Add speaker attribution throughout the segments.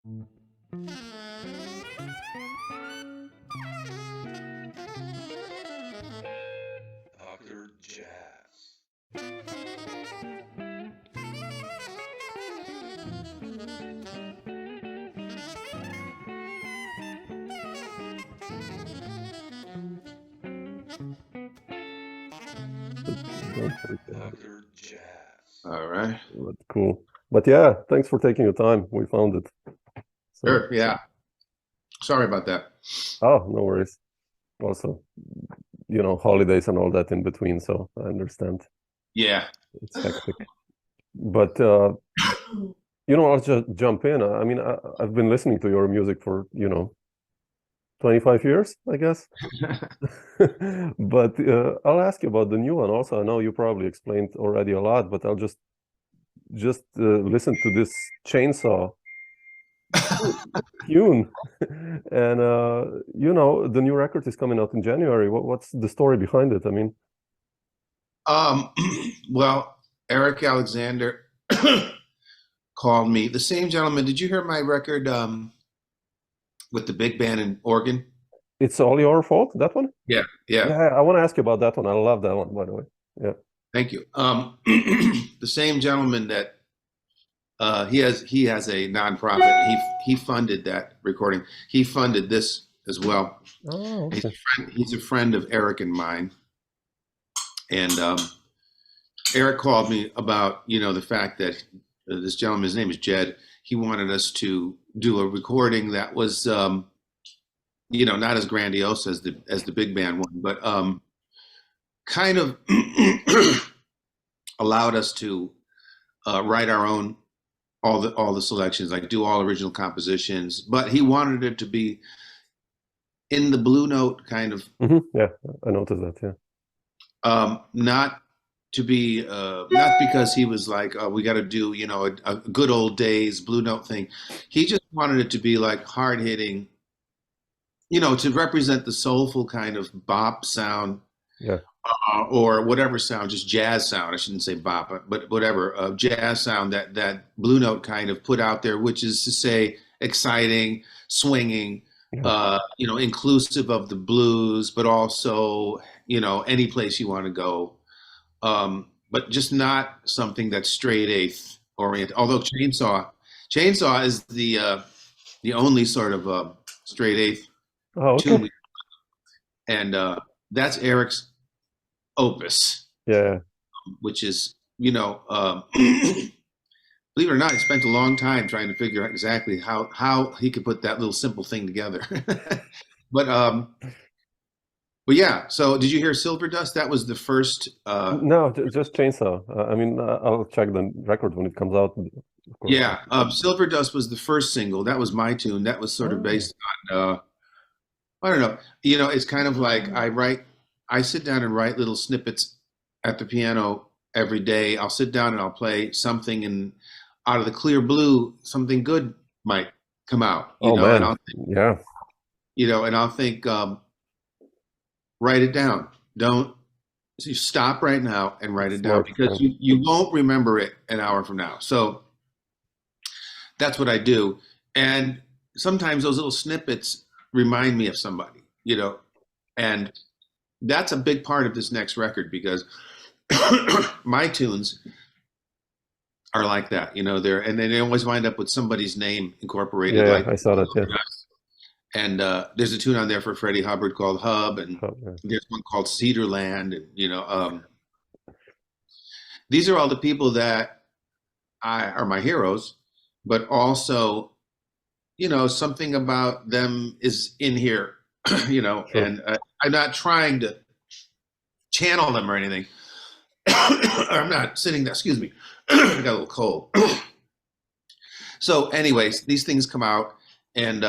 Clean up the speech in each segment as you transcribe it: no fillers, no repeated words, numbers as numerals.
Speaker 1: Dr. Jazz. Dr. Jazz.
Speaker 2: All right.
Speaker 3: That's cool. But yeah, thanks for taking your time. We found it. So,
Speaker 2: Sure. Yeah. Sorry about that.
Speaker 3: oh, no worries. Also, holidays and all that in between, so I understand.
Speaker 2: Yeah.
Speaker 3: It's hectic. But, I'll just jump in. I mean, I've been listening to your music for, 25 years, I guess. But I'll ask you about the new one also. I know you probably explained already a lot, but I'll just listen to this chainsaw tune. And the new record is coming out in January. What's the story behind it? I mean,
Speaker 2: well, Eric Alexander called me. The same gentleman. Did you hear my record with the big band and organ?
Speaker 3: It's All Your Fault, that one?
Speaker 2: Yeah.
Speaker 3: I want to ask you about that one. I love that one, by the way. Yeah.
Speaker 2: Thank you. The same gentleman that he has a nonprofit. He funded that recording. He funded this as well.
Speaker 3: Oh, okay.
Speaker 2: He's a friend of Eric and mine. And Eric called me about, the fact that this gentleman, his name is Jed, he wanted us to do a recording that was, not as grandiose as the big band one, but kind of allowed us to write our own, all the selections, like do all original compositions. But he wanted it to be in the Blue Note kind of.
Speaker 3: Mm-hmm. Yeah, I noticed that. Yeah.
Speaker 2: Not to be not because he was like, oh, we got to do a good old days Blue Note thing. He just wanted it to be like hard hitting, to represent the soulful kind of bop sound,
Speaker 3: yeah,
Speaker 2: or whatever sound, just jazz sound. I shouldn't say bop, but whatever jazz sound that Blue Note kind of put out there, which is to say exciting, swinging,
Speaker 3: yeah.
Speaker 2: Inclusive of the blues, but also any place you want to go. But just not something that's straight eighth oriented. Although Chainsaw is the only sort of straight eighth tune, and that's Eric's opus.
Speaker 3: Yeah,
Speaker 2: which is believe it or not, I spent a long time trying to figure out exactly how he could put that little simple thing together. But yeah, so did you hear Silver Dust? That was the first.
Speaker 3: No, just Chainsaw. I mean, I'll check the record when it comes out.
Speaker 2: Yeah, Silver Dust was the first single. That was my tune. That was sort of based on, I don't know. It's kind of like I sit down and write little snippets at the piano every day. I'll sit down and I'll play something, and out of the clear blue, something good might come out.
Speaker 3: Man.
Speaker 2: And I'll think,
Speaker 3: yeah.
Speaker 2: And I'll think, write it down. Don't stop right now and write it down, because you won't remember it an hour from now. So that's what I do. And sometimes those little snippets remind me of somebody, and that's a big part of this next record, because my tunes are like that, and they always wind up with somebody's name incorporated.
Speaker 3: Yeah, I saw that. Yeah.
Speaker 2: And there's a tune on there for Freddie Hubbard called Hub, and there's one called Cedarland. And, these are all the people that are my heroes, but also, something about them is in here, sure. And I'm not trying to channel them or anything. I'm not sitting there, excuse me, I got a little cold. So anyways, these things come out, and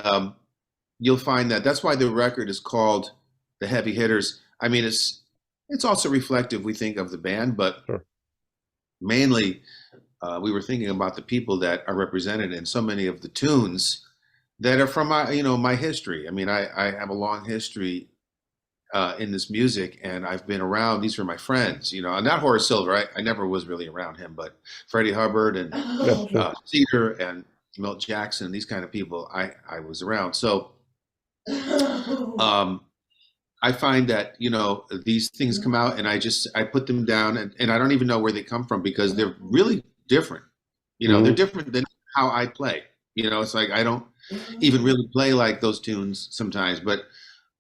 Speaker 2: you'll find that's why the record is called The Heavy Hitters. I mean, it's also reflective, we think, of the band, but
Speaker 3: sure.
Speaker 2: Mainly we were thinking about the people that are represented in so many of the tunes that are from my history. I mean, I have a long history in this music, and I've been around. These are my friends, not Horace Silver. I never was really around him, but Freddie Hubbard and Cedar and Milt Jackson, these kind of people, I was around. So I find that, you know, these things come out and I put them down and I don't even know where they come from because they're really different. You know, they're different than how I play. You know, it's like I don't even really play like those tunes sometimes, but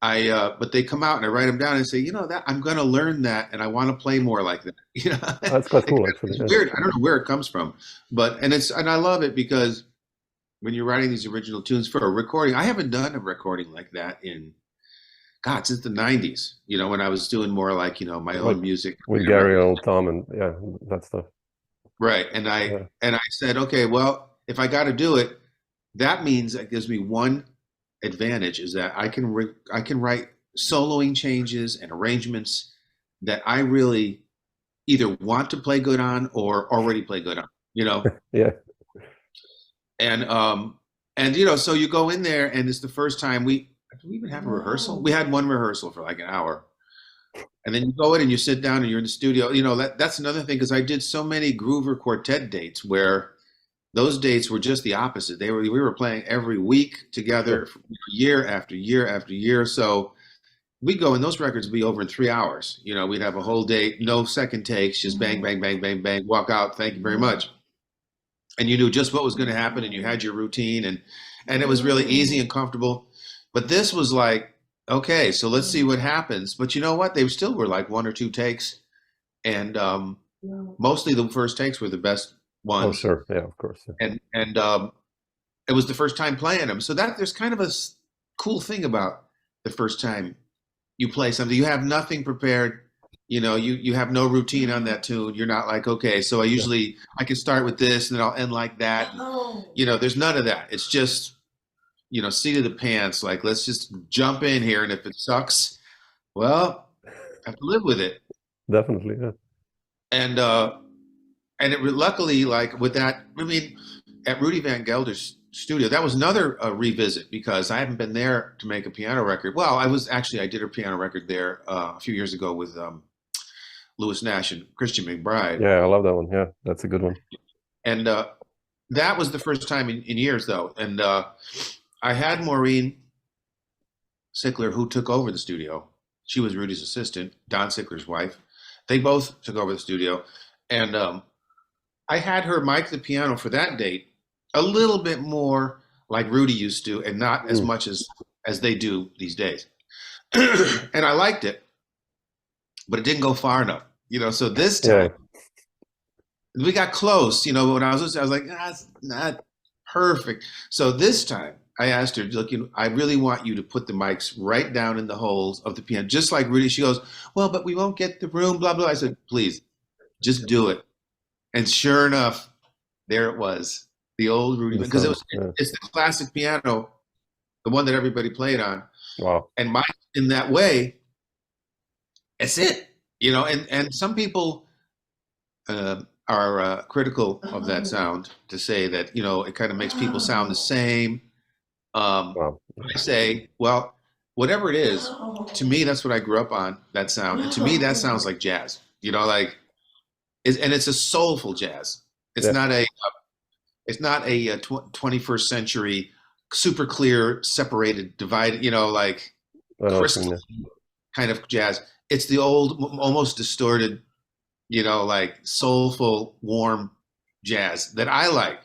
Speaker 2: but they come out and I write them down and say, you know, that I'm going to learn that and I want to play more like that. You know,
Speaker 3: That's quite cool, actually.
Speaker 2: It's weird. I don't know where it comes from, and I love it because when you're writing these original tunes for a recording, I haven't done a recording like that since the 90s, you know, when I was doing more like, you know, my own music.
Speaker 3: With Gary Old Tom and that stuff.
Speaker 2: Right. And I said, okay, well, if I got to do it, that means that gives me one advantage is that I can write soloing changes and arrangements that I really either want to play good on or already play good on, you know?
Speaker 3: Yeah.
Speaker 2: And, you know, so you go in there and it's the first time do we even have a rehearsal? We had one rehearsal for like an hour. And then you go in and you sit down and you're in the studio. You know, that's another thing because I did so many Groover Quartet dates where those dates were just the opposite. We were playing every week together, year after year after year. So we'd go and those records would be over in 3 hours. You know, we'd have a whole date, no second takes, just bang, bang, bang, bang, bang, walk out. Thank you very much. And you knew just what was going to happen and you had your routine and it was really easy and comfortable. But this was like, okay, so let's see what happens. But you know what? They still were like 1 or 2 takes. And mostly the first takes were the best ones.
Speaker 3: Oh, sure. Yeah, of course. Yeah.
Speaker 2: And it was the first time playing them. So there's kind of a cool thing about the first time you play something. You have nothing prepared. You know, you have no routine on that tune. You're not like, okay, so I can start with this and then I'll end like that. You know, there's none of that. It's just, you know, seat of the pants. Like, let's just jump in here. And if it sucks, well, I have to live with it.
Speaker 3: Definitely, yeah.
Speaker 2: And luckily, like with that, I mean, at Rudy Van Gelder's studio, that was another revisit because I haven't been there to make a piano record. Well, I did a piano record there a few years ago with Louis Nash and Christian McBride.
Speaker 3: Yeah, I love that one. Yeah, that's a good one.
Speaker 2: And that was the first time in years, though. And I had Maureen Sickler, who took over the studio. She was Rudy's assistant, Don Sickler's wife. They both took over the studio. And I had her mic the piano for that date a little bit more like Rudy used to and not as much as they do these days. And I liked it, but it didn't go far enough, you know. So this time we got close, you know. When I was listening, I was like, that's not perfect. So this time I asked her, look, I really want you to put the mics right down in the holes of the piano, just like Rudy. She goes, well, but we won't get the room, blah, blah. I said, please, just do it. And sure enough, there it was, the old Rudy, because it's the classic piano, the one that everybody played on.
Speaker 3: Wow.
Speaker 2: And mine, in that way, it's it, you know. And some people are critical of that sound to say that, you know, it kind of makes people sound the same. I say, well, whatever it is, to me, that's what I grew up on, that sound. And to me, that sounds like jazz, you know, like, and it's a soulful jazz. It's not a 21st century, super clear, separated, divided, you know, like crystal kind of jazz. It's the old, almost distorted, you know, like soulful, warm jazz that I like.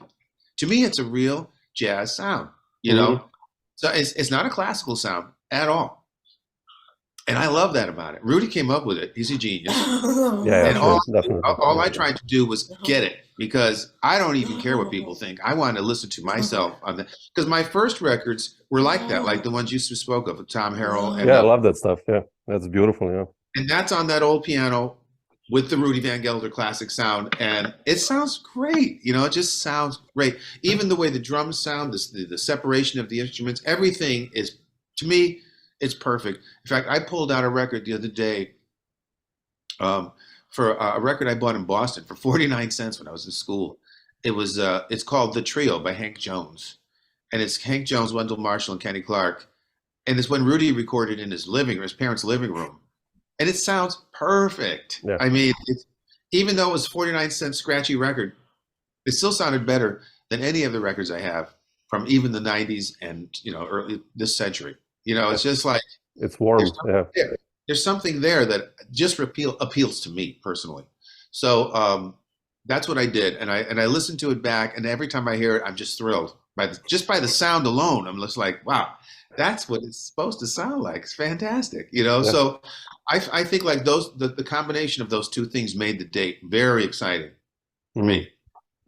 Speaker 2: To me, it's a real jazz sound, you know? So it's not a classical sound at all. And I love that about it. Rudy came up with it. He's a genius. And all I tried to do was get it, because I don't even care what people think. I want to listen to myself on that. Because my first records were like that, like the ones you spoke of, Tom Harrell. And
Speaker 3: I love that stuff. Yeah, that's beautiful. Yeah.
Speaker 2: And that's on that old piano with the Rudy Van Gelder classic sound. And it sounds great. You know, it just sounds great. Even the way the drums sound, the separation of the instruments, everything is, to me, it's perfect. In fact, I pulled out a record the other day for a record I bought in Boston for 49 cents when I was in school. It's called The Trio by Hank Jones. And it's Hank Jones, Wendell Marshall, and Kenny Clark. And it's when Rudy recorded in his parents' living room. And it sounds perfect. Yeah. I mean, even though it was 49 cent scratchy record, it still sounded better than any of the records I have from even the 90s and, you know, early this century. You know, it's just like,
Speaker 3: it's warm.
Speaker 2: There's something there that just appeals to me personally. So that's what I did, and I listened to it back, and every time I hear it, I'm just thrilled by the sound alone. I'm just like, wow, that's what it's supposed to sound like. It's fantastic, you know. So I think like the combination of those two things made the date very exciting for me.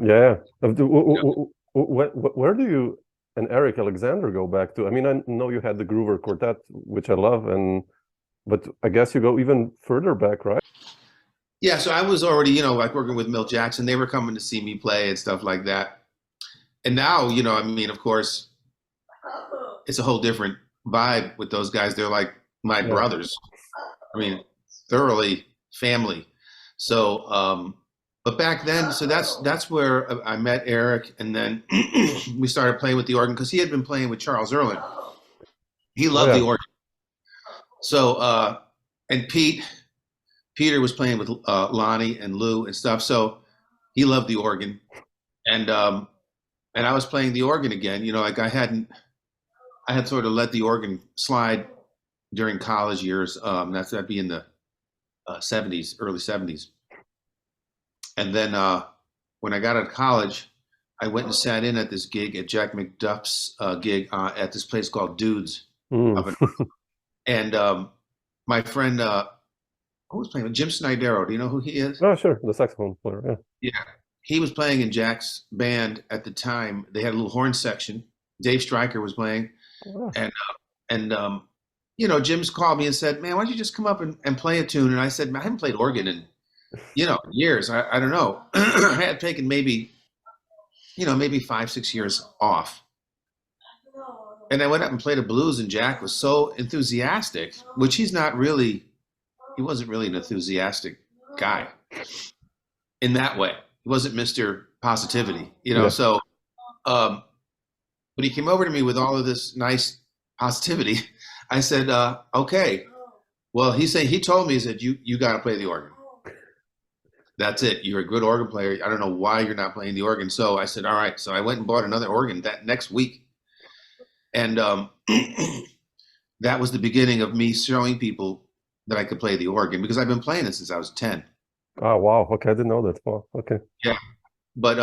Speaker 3: Yeah. Where do you and Eric Alexander go back to? I mean, I know you had the Groover Quartet, which I love, but I guess you go even further back, right?
Speaker 2: Yeah, so I was already, you know, like working with Milt Jackson. They were coming to see me play and stuff like that. And now, you know, I mean, of course, it's a whole different vibe with those guys. They're like my brothers. I mean, thoroughly family. So, but back then, so that's where I met Eric, and then we started playing with the organ because he had been playing with Charles Earlin. He loved the organ. So, and Peter was playing with Lonnie and Lou and stuff, so he loved the organ, and I was playing the organ again. You know, like I had sort of let the organ slide during college years. That'd be in the '70s, early '70s, and then when I got out of college, I went and sat in at this gig at Jack McDuff's gig at this place called Dudes, and my friend. Who was playing with Jim Snydero? Do you know who he is?
Speaker 3: Oh, sure, the saxophone player.
Speaker 2: Yeah, he was playing in Jack's band at the time. They had a little horn section. Dave Stryker was playing, and you know, Jim's called me and said, "Man, why don't you just come up and play a tune?" And I said, "I haven't played organ in, you know, years. I don't know. I had taken maybe 5-6 years off." And I went up and played a blues, and Jack was so enthusiastic, which he's not really. He wasn't really an enthusiastic guy in that way. He wasn't Mr. Positivity, you know. So, but he came over to me with all of this nice positivity. I said, "Okay." Well, he told me, he said, "You got to play the organ. That's it. You're a good organ player. I don't know why you're not playing the organ." So I said, "All right." So I went and bought another organ that next week, and that was the beginning of me showing people that I could play the organ, because I've been playing it since I was 10.
Speaker 3: Oh, wow. Okay, I didn't know that. Wow. Okay.
Speaker 2: Yeah, but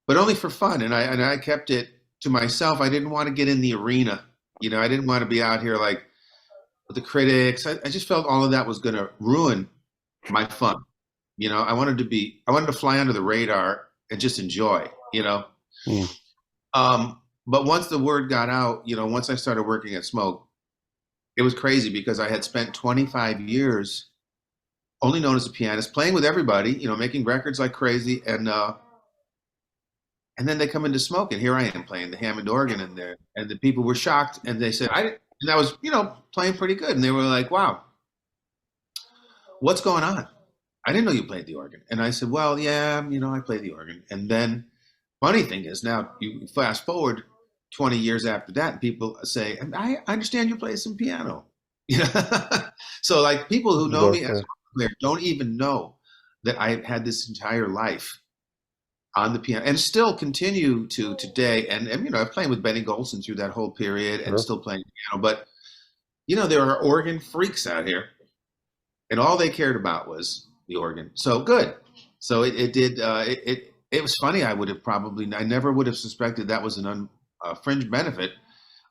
Speaker 2: only for fun, and I kept it to myself. I didn't want to get in the arena, you know. I didn't want to be out here like with the critics. I just felt all of that was going to ruin my fun, you know. I wanted to fly under the radar and just enjoy, you know. But once the word got out, you know, once I started working at Smoke, it was crazy, because I had spent 25 years only known as a pianist, playing with everybody, you know, making records like crazy, and then they come into Smoke, and here I am playing the Hammond organ, and the people were shocked, and they said, and I was, you know, playing pretty good, and they were like, "Wow, what's going on? I didn't know you played the organ." And I said, "Well, yeah, you know, I play the organ." And then, funny thing is, now you fast forward 20 years after that, and people say, "I understand you play some piano." You know? So like, people who know me as a player don't even know that I had this entire life on the piano, and still continue to today. And you know, I'm playing with Benny Golson through that whole period, and still playing piano. But you know, there are organ freaks out here, and all they cared about was the organ. So good. So it was funny. I never would have suspected that was a fringe benefit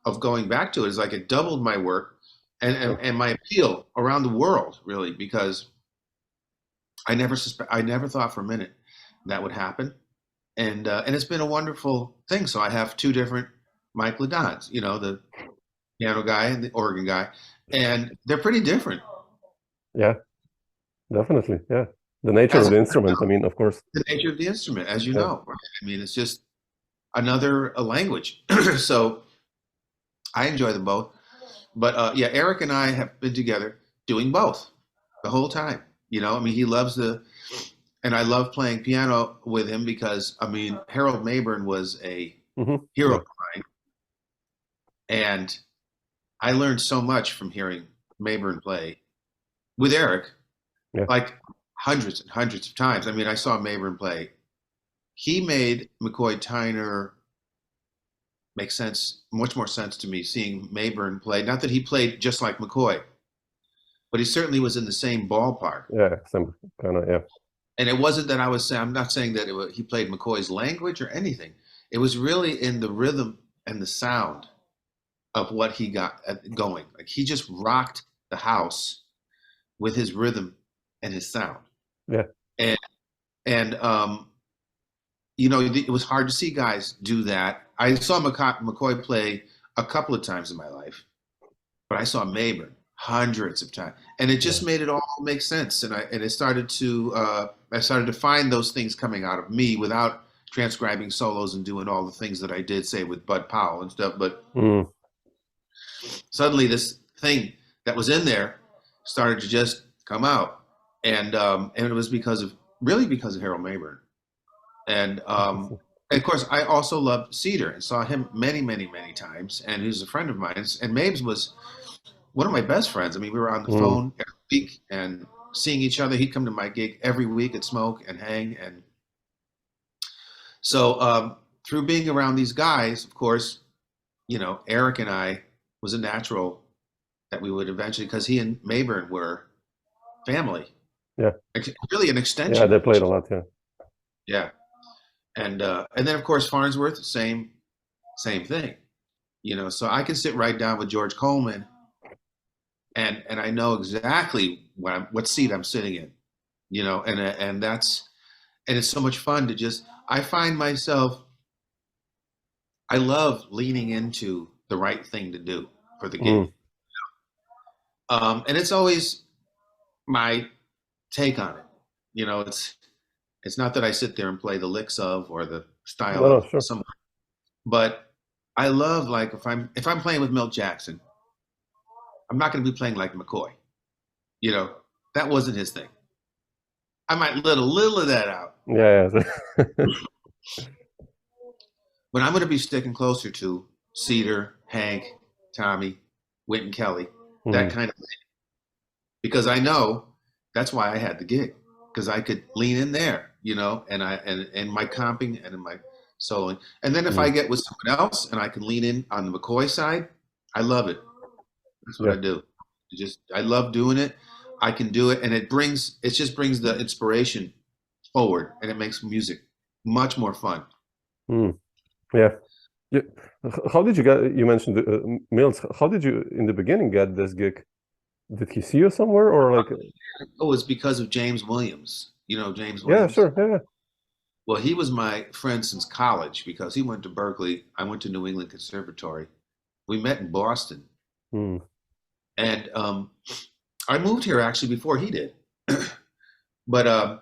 Speaker 2: of going back to it. Is like, it doubled my work and my appeal around the world, really, because I never thought for a minute that would happen, and it's been a wonderful thing. So I have two different Mike LeDonnes, you know, the piano guy and the organ guy, and they're pretty different.
Speaker 3: Yeah, definitely. Yeah, the nature of the instrument. I mean, of course,
Speaker 2: the nature of the instrument, as you know, right? I mean, it's just another language. So I enjoy them both. But yeah, Eric and I have been together doing both the whole time. You know, I mean, he loves and I love playing piano with him, because, I mean, Harold Mayburn was a hero of mine. And I learned so much from hearing Mayburn play with Eric, like hundreds and hundreds of times. I mean, I saw Mayburn play he made McCoy Tyner make sense, much more sense to me seeing Mayburn play. Not that he played just like McCoy, but he certainly was in the same ballpark.
Speaker 3: Yeah, some kind of, yeah.
Speaker 2: And it wasn't that I'm not saying that he played McCoy's language or anything. It was really in the rhythm and the sound of what he got going. Like he just rocked the house with his rhythm and his sound.
Speaker 3: Yeah.
Speaker 2: And you know, it was hard to see guys do that. I saw McCoy play a couple of times in my life, but I saw Mayburn hundreds of times, and it just made it all make sense. And I started to find those things coming out of me without transcribing solos and doing all the things that I did, say, with Bud Powell and stuff. But suddenly this thing that was in there started to just come out, and it was because of Harold Mayburn. And of course, I also loved Cedar and saw him many, many, many times. And he was a friend of mine. And Mabes was one of my best friends. I mean, we were on the phone every week and seeing each other. He'd come to my gig every week and smoke and hang. And so through being around these guys, of course, you know, Eric and I was a natural that we would eventually, because he and Mayburn were family.
Speaker 3: Yeah.
Speaker 2: Really an extension.
Speaker 3: Yeah, they played a lot, yeah.
Speaker 2: Yeah. And then of course Farnsworth, same thing, you know. So I can sit right down with George Coleman, and I know exactly what seat I'm sitting in, you know. And it's so much fun to just. I find myself. I love leaning into the right thing to do for the gig, and it's always my take on it, you know. It's not that I sit there and play the licks of or the style of someone, but I love, like, if I'm playing with Milt Jackson, I'm not going to be playing like McCoy. You know, that wasn't his thing. I might let a little of that out.
Speaker 3: Yeah.
Speaker 2: But I'm going to be sticking closer to Cedar, Hank, Tommy, Wynton Kelly, that kind of thing. Because I know that's why I had the gig. Because I could lean in there, you know, and my comping and in my soloing. And then if I get with someone else and I can lean in on the McCoy side, I love it. That's what I do. I love doing it. I can do it, and it just brings the inspiration forward, and it makes music much more fun.
Speaker 3: Yeah. How did you get? You mentioned Mills. How did you, in the beginning, get this gig? Did he see you somewhere, or like?
Speaker 2: Oh, it's because of James Williams. You know James Williams?
Speaker 3: Yeah, sure. Yeah.
Speaker 2: Well, he was my friend since college because he went to Berkeley. I went to New England Conservatory. We met in Boston. And I moved here actually before he did. But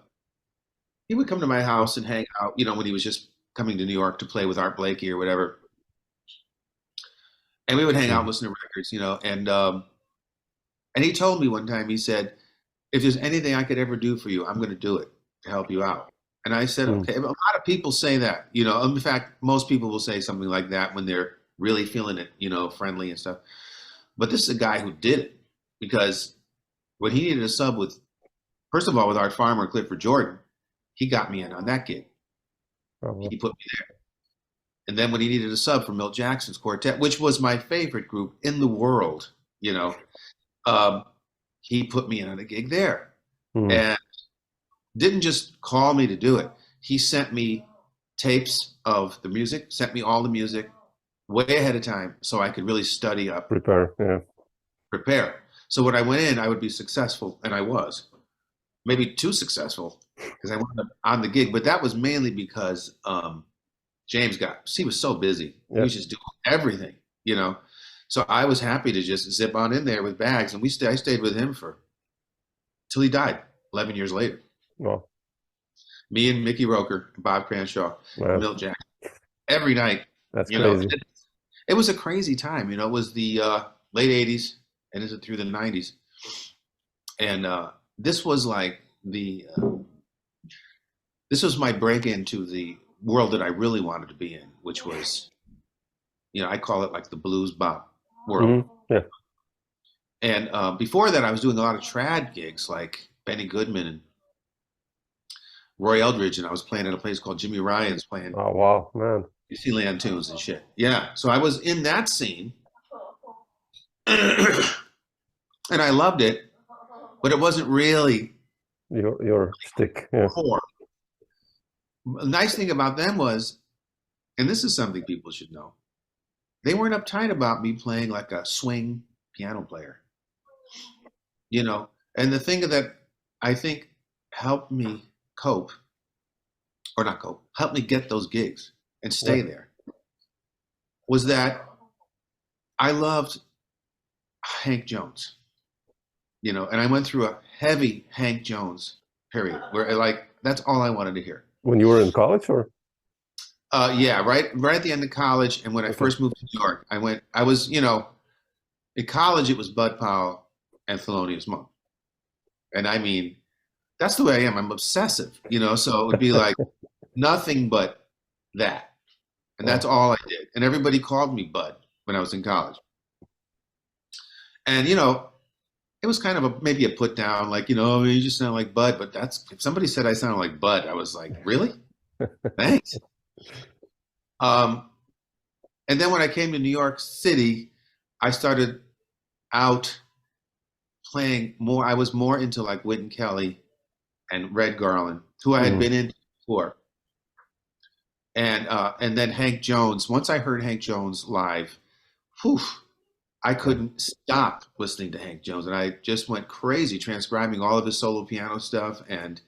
Speaker 2: he would come to my house and hang out, you know, when he was just coming to New York to play with Art Blakey or whatever. And we would hang out and listen to records, you know, and he told me one time, he said, if there's anything I could ever do for you, I'm going to do it to help you out. And I said, okay. A lot of people say that, you know. In fact, most people will say something like that when they're really feeling it, you know, friendly and stuff. But this is a guy who did it, because when he needed a sub with, first of all, with Art Farmer and Clifford Jordan, he got me in on that gig. He put me there. And then when he needed a sub for Milt Jackson's quartet, which was my favorite group in the world, you know, he put me in on a gig there. And didn't just call me to do it. He sent me tapes of the music, sent me all the music way ahead of time so I could really study up. Prepare. So when I went in, I would be successful, and I was. Maybe too successful, because I wound up on the gig. But that was mainly because James he was so busy. He was just doing everything, you know. So I was happy to just zip on in there with bags, and I stayed with him till he died 11 years later.
Speaker 3: Wow.
Speaker 2: Me and Mickey Roker, Bob Cranshaw, Milt Jackson, every night.
Speaker 3: That's
Speaker 2: crazy.
Speaker 3: Know,
Speaker 2: it was a crazy time. You know, it was the late 80s and into through the 90s. And this was like this was my break into the world that I really wanted to be in, which was, you know, I call it like the blues bop world. And before that, I was doing a lot of trad gigs like Benny Goodman and Roy Eldridge, and I was playing at a place called Jimmy Ryan's, playing
Speaker 3: Oh wow, man.
Speaker 2: Feelin tunes and shit. Yeah, so I was in that scene, and I loved it, but it wasn't really
Speaker 3: Your stick. Yeah.
Speaker 2: core. The nice thing about them was, and this is something people should know, they weren't uptight about me playing like a swing piano player. You know, and the thing that I think helped me cope, or not cope, helped me get those gigs and stay there, was that I loved Hank Jones, you know, and I went through a heavy Hank Jones period where like that's all I wanted to hear.
Speaker 3: When you were in college, or?
Speaker 2: Yeah, right at the end of college, and when I first moved to New York, I was, you know, in college it was Bud Powell and Thelonious Monk, and I mean, that's the way I am. I'm obsessive, you know, so it would be like nothing but that, and that's all I did. And everybody called me Bud when I was in college, and you know, it was kind of maybe a put down, like, you know, you just sound like Bud. But if somebody said I sounded like Bud, I was like, really? Thanks. And then when I came to New York City, I started out playing more. I was more into like Wynton Kelly and Red Garland, who I had been into before. And then Hank Jones. Once I heard Hank Jones live, whew, I couldn't stop listening to Hank Jones, and I just went crazy transcribing all of his solo piano stuff. And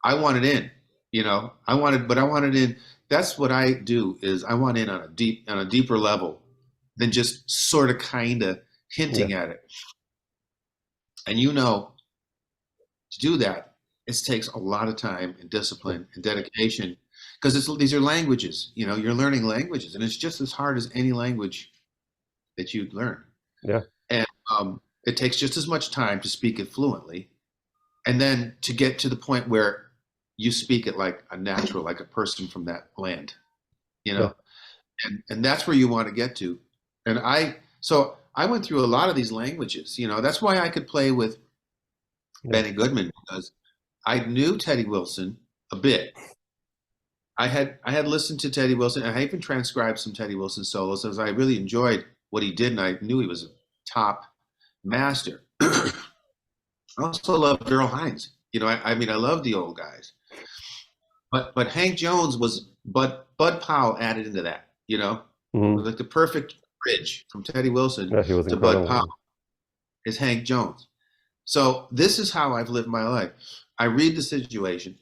Speaker 2: I wanted in, you know, I wanted in. That's what I do, is I want in on a deeper level than just sort of kind of hinting at it. And you know, to do that, it takes a lot of time and discipline and dedication, because these are languages, you know, you're learning languages, and it's just as hard as any language that you learn.
Speaker 3: Yeah.
Speaker 2: And it takes just as much time to speak it fluently, and then to get to the point where you speak it like a natural, like a person from that land, you know, and that's where you want to get to. And so I went through a lot of these languages, you know. That's why I could play with Benny Goodman, because I knew Teddy Wilson a bit. I had listened to Teddy Wilson, and I even transcribed some Teddy Wilson solos, as I really enjoyed what he did, and I knew he was a top master. I also loved Earl Hines. You know, I mean, I love the old guys. But Hank Jones was, Bud Powell added into that, you know? It was like the perfect bridge from Teddy Wilson to Bud Powell is Hank Jones. So this is how I've lived my life. I read the situation,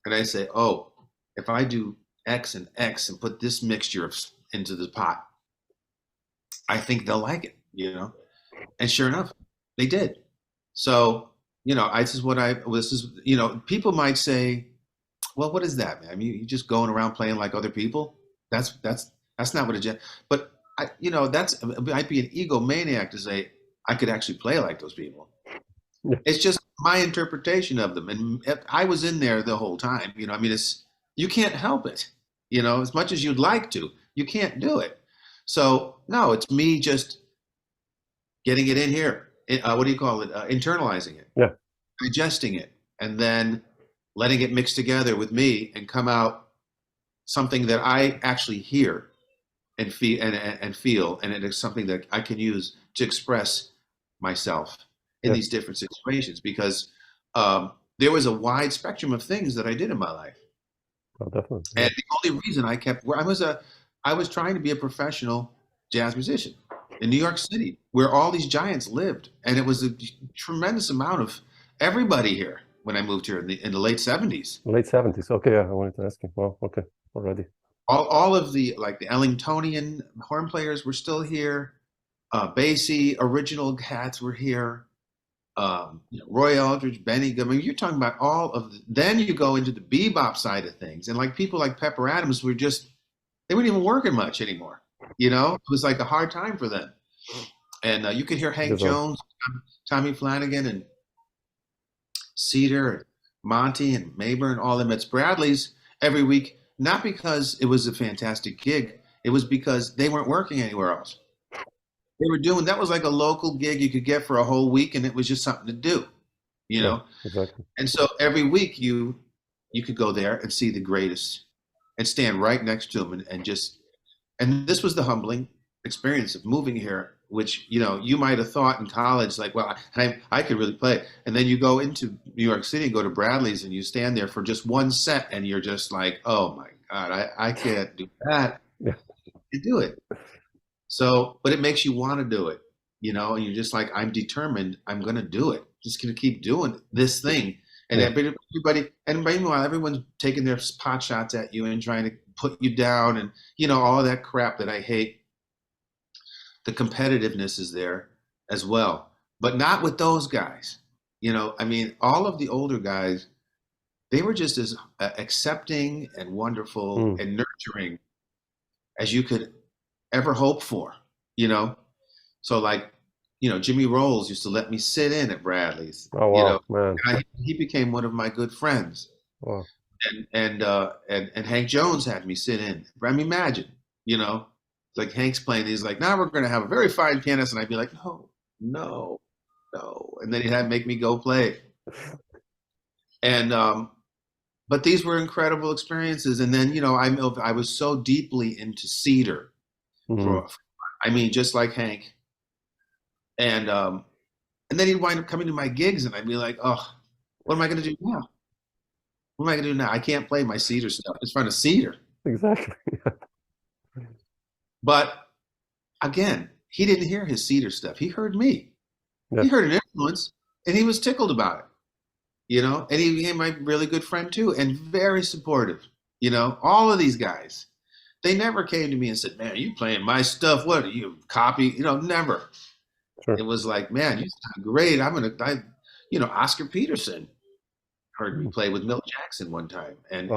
Speaker 2: and I say, oh, if I do X and X and put this mixture into the pot, I think they'll like it, you know? And sure enough, they did. So, you know, this is, you know, people might say, well, what is that, man? I mean, you just going around playing like other people? That's not what but you know, I'd be an egomaniac to say I could actually play like those people. Yeah. It's just my interpretation of them. And I was in there the whole time, you know, I mean, you can't help it, you know, as much as you'd like to, you can't do it. So no, it's me just getting it in here. What do you call it? Internalizing it, digesting it, and then letting it mix together with me and come out something that I actually hear and feel, and it is something that I can use to express myself in these different situations, because there was a wide spectrum of things that I did in my life.
Speaker 3: Oh, definitely.
Speaker 2: And the only reason I was trying to be a professional jazz musician in New York City, where all these giants lived, and it was a tremendous amount of everybody here when I moved here in the late 70s.
Speaker 3: Late 70s. Okay, yeah, I wanted to ask you. Well, okay, already.
Speaker 2: All of the Ellingtonian horn players were still here. Basie original cats were here. You know, Roy Eldridge, Benny. I mean, you're talking about all of then you go into the bebop side of things, and like people like Pepper Adams were just, they weren't even working much anymore. You know, it was like a hard time for them. And you could hear Hank Jones, Tommy Flanagan, and Cedar, and Monty, and Mayburn, all them at Bradley's every week, not because it was a fantastic gig. It was because they weren't working anywhere else. They were doing, that was like a local gig you could get for a whole week, and it was just something to do, you know?
Speaker 3: Exactly.
Speaker 2: And so every week you you could go there and see the greatest and stand right next to him and this was the humbling experience of moving here, which, you know, you might have thought in college, like, well, I could really play. And then you go into New York City and go to Bradley's and you stand there for just one set and you're just like, oh my God, I can't do that.
Speaker 3: Yeah.
Speaker 2: You do it. So, but it makes you want to do it, you know, and you're just like, I'm determined, I'm going to do it. Just going to keep doing this thing. And everybody, and meanwhile, everyone's taking their pot shots at you and trying to put you down and, you know, all of that crap that I hate. The competitiveness is there as well, but not with those guys. You know, I mean, all of the older guys, they were just as accepting and wonderful and nurturing as you could ever hope for, you know? So like, you know, Jimmy Rolls used to let me sit in at Bradley's.
Speaker 3: Oh, wow,
Speaker 2: you know?
Speaker 3: man.
Speaker 2: He became one of my good friends.
Speaker 3: Wow.
Speaker 2: And Hank Jones had me sit in. I mean, imagine, you know, like Hank's playing, he's like, now we're going to have a very fine pianist. And I'd be like, no. And then he'd have to make me go play. And, but these were incredible experiences. And then, you know, I was so deeply into cedar. I mean, just like Hank. And then he'd wind up coming to my gigs and I'd be like, oh, what am I going to do now? What am I going to do now? I can't play my cedar stuff in front of cedar.
Speaker 3: Exactly.
Speaker 2: But again, he didn't hear his cedar stuff. He heard me. Yeah. He heard an influence and he was tickled about it, you know, and he became my really good friend too, and very supportive. You know, all of these guys, they never came to me and said, man, are you playing my stuff? What are you copy? You know, never. Sure. It was like, man, you sound great. You know, Oscar Peterson heard me play with Milt Jackson one time and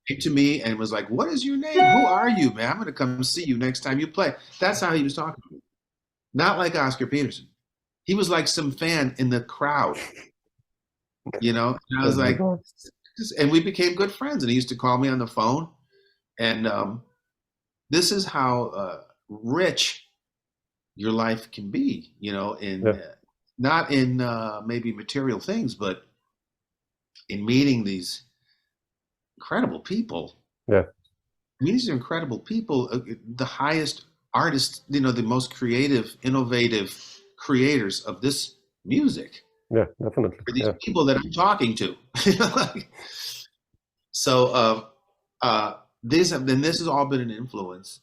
Speaker 2: came to me and was like, what is your name? Who are you, man? I'm going to come see you next time you play. That's how he was talking to me. Not like Oscar Peterson. He was like some fan in the crowd, you know? And I was like, and we became good friends. And he used to call me on the phone. And this is how rich your life can be, you know, not in maybe material things, but in meeting these incredible people. Yeah. I mean, these are incredible people, the highest artists, you know, the most creative, innovative creators of this music.
Speaker 3: Yeah, definitely.
Speaker 2: For these people that I'm talking to. So this has all been an influence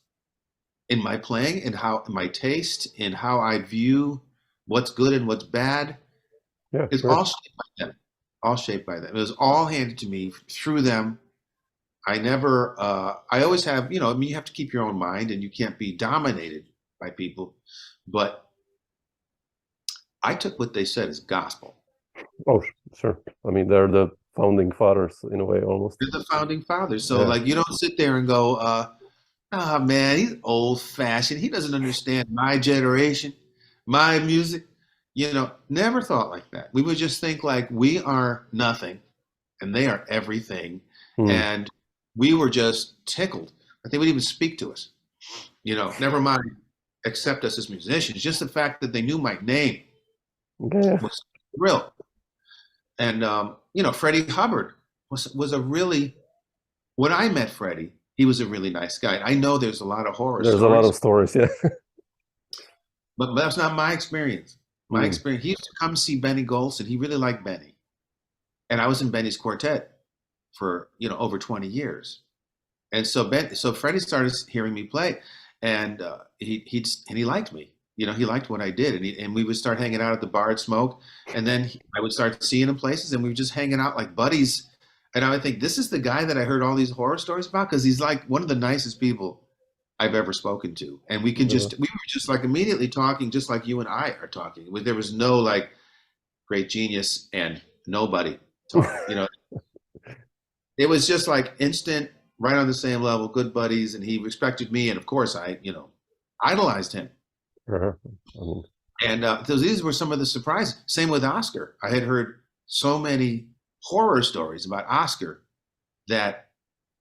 Speaker 2: in my playing and how my taste and how I view what's good and what's bad. Yeah, it's all shaped by them. All shaped by them. It was all handed to me through them. I always have, you know, I mean, you have to keep your own mind and you can't be dominated by people, but I took what they said as gospel.
Speaker 3: Oh, sure. I mean, they're the founding fathers in a way, almost.
Speaker 2: They're the founding fathers. So like, you don't sit there and go, oh man, he's old fashioned. He doesn't understand my generation, my music. You know, never thought like that. We would just think like we are nothing and they are everything. And we were just tickled that they would even speak to us. You know, never mind accept us as musicians. Just the fact that they knew my name was real. And, you know, Freddie Hubbard was a really, when I met Freddie, he was a really nice guy. I know there's a lot of horror stories.
Speaker 3: There's a lot of stories, yeah.
Speaker 2: But that's not my experience. My experience, he used to come see Benny Golson. He really liked Benny. And I was in Benny's quartet for, you know, over 20 years. And so Freddie started hearing me play and he liked me. You know, he liked what I did, and we would start hanging out at the bar at Smoke, and then I would start seeing him places, and we were just hanging out like buddies. And I would think, this is the guy that I heard all these horror stories about, because he's like one of the nicest people I've ever spoken to. And we were just like immediately talking, just like you and I are talking. There was no like great genius and nobody talk. You know, it was just like instant, right on the same level, good buddies, and he respected me, and of course I, you know, idolized him. And so these were some of the surprises. Same with Oscar. I had heard so many horror stories about Oscar that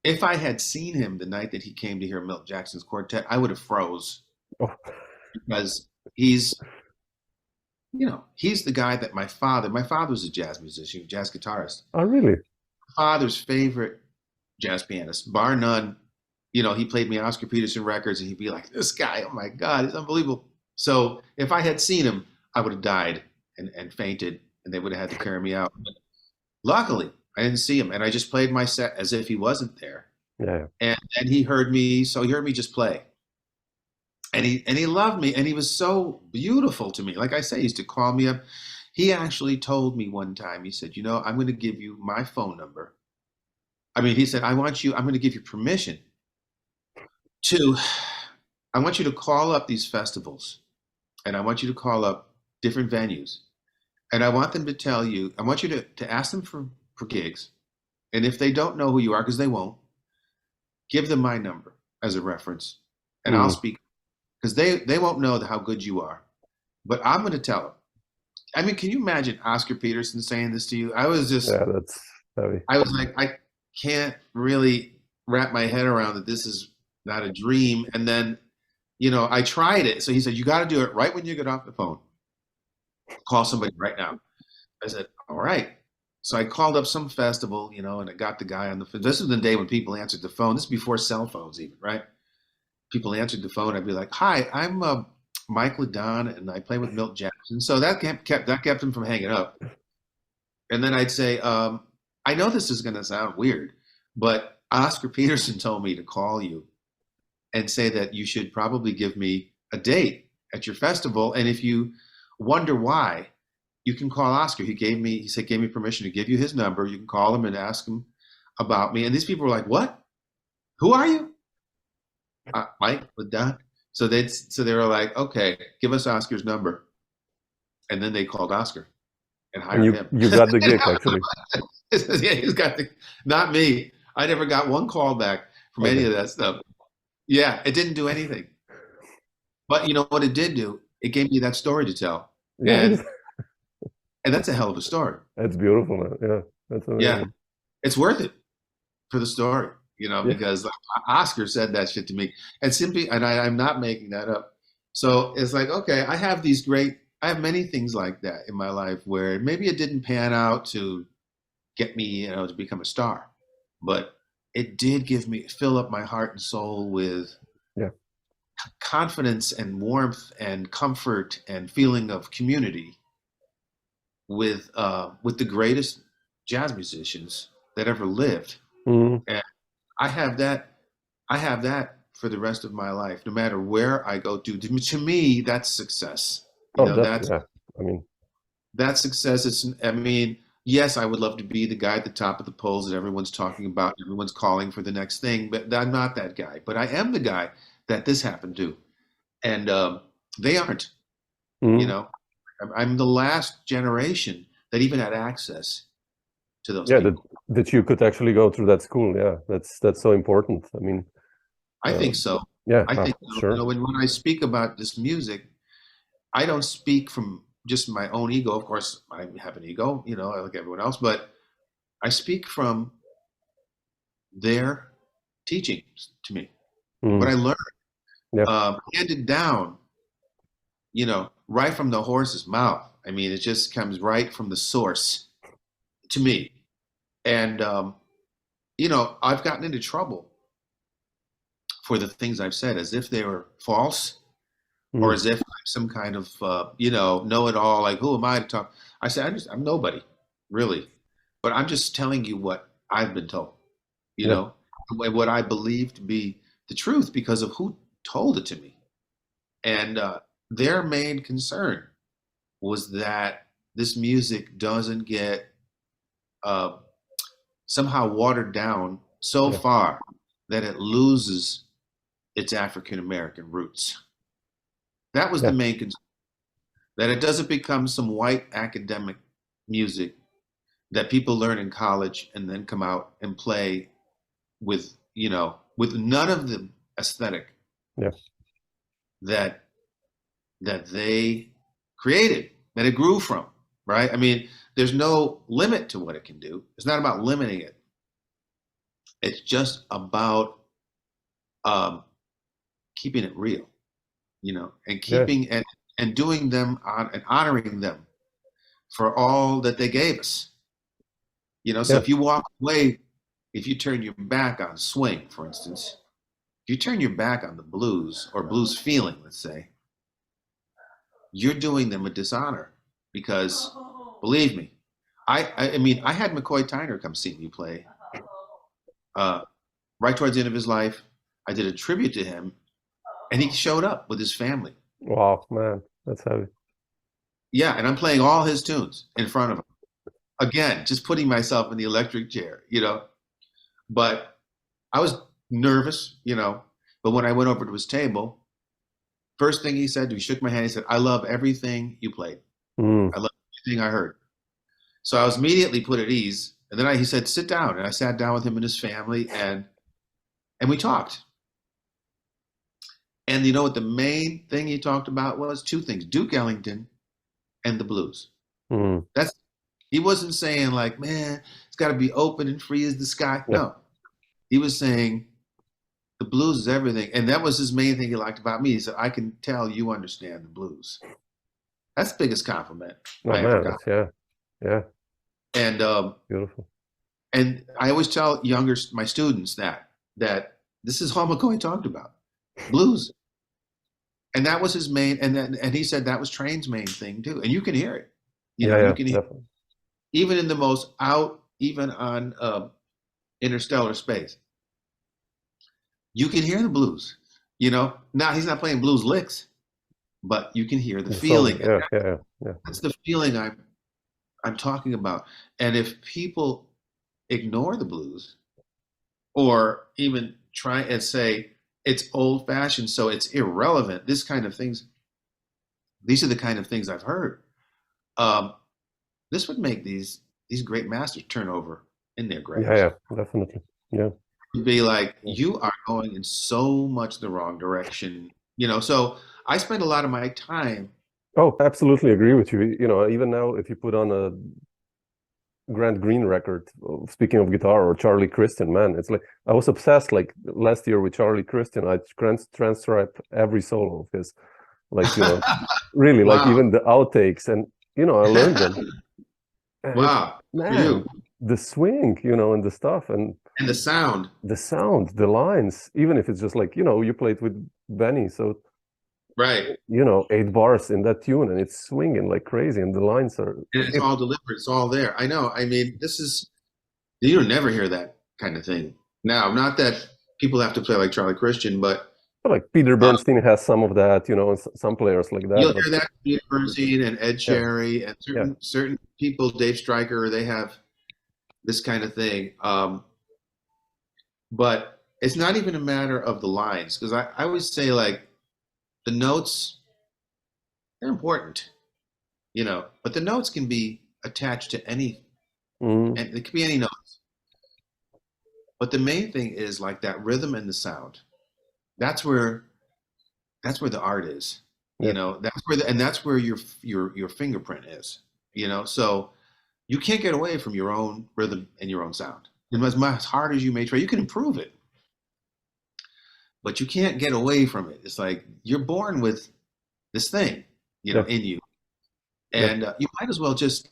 Speaker 2: if I had seen him the night that he came to hear Milt Jackson's quartet, I would have froze. Because he's, you know, he's the guy that my father was a jazz musician, jazz guitarist.
Speaker 3: Oh, really?
Speaker 2: My father's favorite jazz pianist, bar none. You know, he played me Oscar Peterson records, and he'd be like, "This guy, oh my God, he's unbelievable." So if I had seen him, I would have died and fainted, and they would have had to carry me out. But luckily, I didn't see him, and I just played my set as if he wasn't there.
Speaker 3: Yeah.
Speaker 2: And he heard me, so he heard me just play. And he loved me, and he was so beautiful to me. Like I say, he used to call me up. He actually told me one time, he said, I'm going to give you my phone number. I mean, he said, I'm going to give you permission I want you to call up these festivals, and I want you to call up different venues, and I want them to tell you, I want you to ask them for gigs. And if they don't know who you are, because they won't, give them my number as a reference, and I'll speak, because they won't know how good you are, but I'm going to tell them. I mean, can you imagine Oscar Peterson saying this to you? I was just,
Speaker 3: yeah, that's heavy.
Speaker 2: I was like, I can't really wrap my head around that this is not a dream. And then, I tried it. So he said, you got to do it right when you get off the phone. Call somebody right now. I said, all right. So I called up some festival, and I got the guy on the phone. This is the day when people answered the phone. This is before cell phones even, right? People answered the phone. I'd be like, hi, I'm Mike LeDonne, and I play with Milt Jackson. So that kept him from hanging up. And then I'd say, I know this is going to sound weird, but Oscar Peterson told me to call you and say that you should probably give me a date at your festival. And if you wonder why, you can call Oscar. He gave me permission to give you his number. You can call him and ask him about me. And these people were like, what? Who are you? Mike LeDonne. So they were like, okay, give us Oscar's number. And then they called Oscar and hired him.
Speaker 3: You got the gig, actually.
Speaker 2: Yeah, he's got not me. I never got one call back from any of that stuff. Yeah, it didn't do anything. But you know what it did do? It gave me that story to tell.
Speaker 3: Yeah.
Speaker 2: And that's a hell of a story.
Speaker 3: That's beautiful, man. Yeah, that's amazing.
Speaker 2: Yeah, it's worth it for the story, because Oscar said that shit to me. And simply, and I'm not making that up. So it's like, okay, I have many things like that in my life where maybe it didn't pan out to get me, to become a star, but it did fill up my heart and soul with confidence and warmth and comfort and feeling of community with the greatest jazz musicians that ever lived. And I have that for the rest of my life, no matter where I go to. To me, that's success. That's success. Yes, I would love to be the guy at the top of the polls that everyone's talking about, everyone's calling for the next thing, but I'm not that guy. But I am the guy that this happened to, and they aren't. I'm the last generation that even had access to those.
Speaker 3: Yeah, that you could actually go through that school. Yeah, that's so important.
Speaker 2: I think so.
Speaker 3: Yeah,
Speaker 2: I think so.
Speaker 3: Sure.
Speaker 2: When I speak about this music, I don't speak from just my own ego. Of course, I have an ego, like everyone else, but I speak from their teachings to me. What I learned, handed down, right from the horse's mouth. It just comes right from the source to me. And, I've gotten into trouble for the things I've said as if they were false or as if I'm some kind of, know-it-all, like, who am I to talk? I said, I'm nobody, really. But I'm just telling you what I've been told, what I believe to be the truth because of who told it to me. And their main concern was that this music doesn't get somehow watered down so far that it loses its African-American roots. That was the main concern. That it doesn't become some white academic music that people learn in college and then come out and play with, with none of the aesthetic that they created, that it grew from, right? There's no limit to what it can do. It's not about limiting it. It's just about keeping it real, and keeping and doing them and honoring them for all that they gave us, You know, so if you walk away, if you turn your back on swing, for instance, if you turn your back on the blues or blues feeling, let's say, you're doing them a dishonor because, believe me, I mean, I had McCoy Tyner come see me play right towards the end of his life. I did a tribute to him, and he showed up with his family.
Speaker 3: Wow, man, that's heavy.
Speaker 2: Yeah, and I'm playing all his tunes in front of him. Again, just putting myself in the electric chair, you know. But I was nervous, you know. But when I went over to his table, first thing he said, he shook my hand, he said, "I love everything you played. I love everything I heard." So I was immediately put at ease. And then he said, "Sit down." And I sat down with him and his family, and we talked. And you know what the main thing he talked about was? Two things: Duke Ellington and the blues. He wasn't saying like, man, it's got to be open and free as the sky. No, he was saying the blues is everything. And that was his main thing he liked about me. He said, "I can tell you understand the blues." That's the biggest compliment I ever got.
Speaker 3: Yeah.
Speaker 2: And
Speaker 3: beautiful.
Speaker 2: And I always tell my students that this is all McCoy talked about, blues. And that was his main, and he said that was Train's main thing too. And you can hear it. You know, you can hear it. Even in the most even on interstellar space. You can hear the blues. You know, now he's not playing blues licks, but you can hear the feeling.
Speaker 3: Yeah.
Speaker 2: That's the feeling I'm talking about. And if people ignore the blues or even try and say it's old-fashioned, so it's irrelevant, these are the kind of things I've heard. This would make these great masters turn over in their graves.
Speaker 3: Yeah, definitely. Yeah.
Speaker 2: It'd be like, you are going in so much the wrong direction, you know. So I spend a lot of my time.
Speaker 3: Oh, absolutely agree with you. You know, even now, if you put on a Grant Green record, speaking of guitar, or Charlie Christian, man, it's like I was obsessed like last year with Charlie Christian. I transcribed every solo of his, like, you know, really like even the outtakes, and you know, I learned them.
Speaker 2: Wow,
Speaker 3: man, the swing, you know, and the stuff, and
Speaker 2: the sound,
Speaker 3: the lines, even if it's just like, you know, you played with Benny, so
Speaker 2: right,
Speaker 3: you know, 8 bars in that tune, and it's swinging like crazy, and the lines are,
Speaker 2: and it's all delivered, it's all there. I know. I mean, you'll never hear that kind of thing now. Not that people have to play like Charlie Christian, but
Speaker 3: like Peter Bernstein has some of that, you know, and some players like that.
Speaker 2: You'll hear that Peter Bernstein and Ed Sherry and certain people, Dave Stryker, they have this kind of thing. But it's not even a matter of the lines, because I always say, like, the notes, they're important, you know, but the notes can be attached to any, and it can be any notes. But the main thing is like that rhythm and the sound. That's where the art is, you know. That's where your fingerprint is, you know. So you can't get away from your own rhythm and your own sound. And as hard as you may try, you can improve it, but you can't get away from it. It's like you're born with this thing, you know, in you, and you might as well just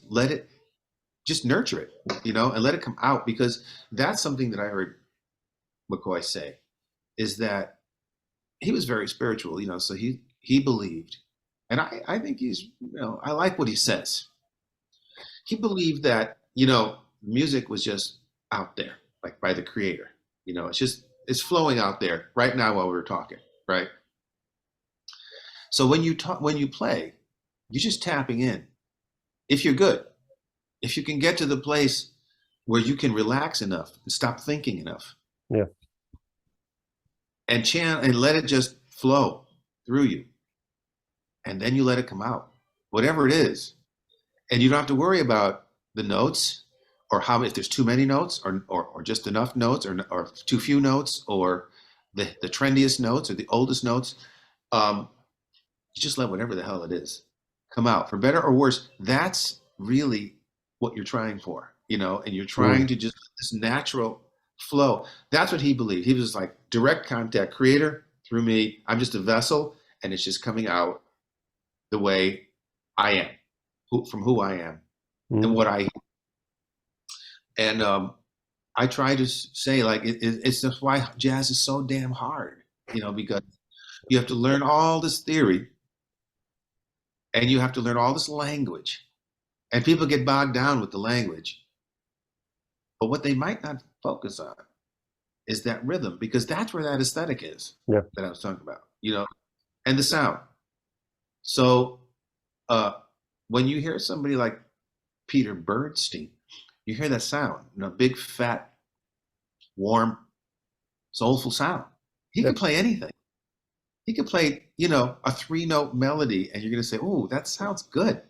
Speaker 2: nurture it, you know, and let it come out, because that's something that I heard McCoy say, is that he was very spiritual, you know, so he believed, and I think he's, you know, I like what he says. He believed that, you know, music was just out there, like by the creator, you know, it's flowing out there right now while we're talking, right? So when you play, you're just tapping in. If you're good, if you can get to the place where you can relax enough and stop thinking enough.
Speaker 3: Yeah.
Speaker 2: And chant and let it just flow through you. And then you let it come out, whatever it is. And you don't have to worry about the notes, or if there's too many notes, or just enough notes, or too few notes, or the trendiest notes or the oldest notes. You just let whatever the hell it is come out, for better or worse. That's really what you're trying for, you know, and you're trying to just this natural flow. That's what he believed. He was like, direct contact, creator through me. I'm just a vessel, and it's just coming out the way I am, from who I am and what I am. And I try to say, like, it's just why jazz is so damn hard, because you have to learn all this theory and you have to learn all this language. And people get bogged down with the language. But what they might not focus on is that rhythm, because that's where that aesthetic is that I was talking about, and the sound. So when you hear somebody like Peter Bernstein, you hear that sound, big, fat, warm, soulful sound. He can play anything. He can play, a 3-note melody, and you're going to say, "Oh, that sounds good,"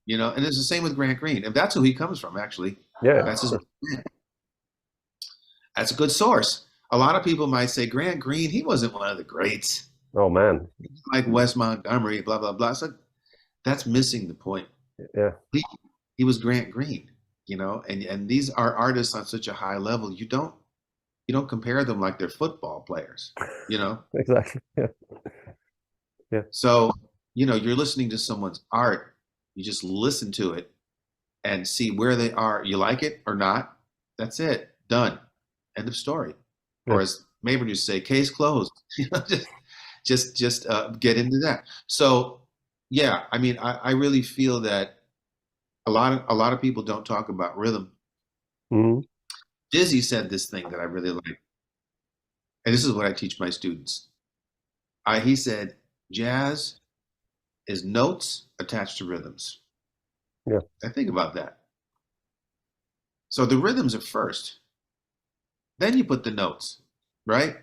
Speaker 2: And it's the same with Grant Green, and that's who he comes from, actually.
Speaker 3: Yeah,
Speaker 2: that's a good source. A lot of people might say Grant Green, he wasn't one of the greats.
Speaker 3: Oh man,
Speaker 2: like Wes Montgomery, blah blah blah. So that's missing the point.
Speaker 3: Yeah,
Speaker 2: he was Grant Green, and these are artists on such a high level. You don't compare them like they're football players,
Speaker 3: Exactly. Yeah.
Speaker 2: So, you're listening to someone's art. You just listen to it and see where they are. You like it or not? That's it. Done. End of story. Yeah. Or as Mabry used to say, case closed. just get into that. So, yeah, I mean, I really feel that a lot of people don't talk about rhythm.
Speaker 3: Mm-hmm.
Speaker 2: Dizzy said this thing that I really like, and this is what I teach my students. He said, jazz is notes attached to rhythms.
Speaker 3: Yeah.
Speaker 2: I think about that. So the rhythms are first. Then you put the notes, right?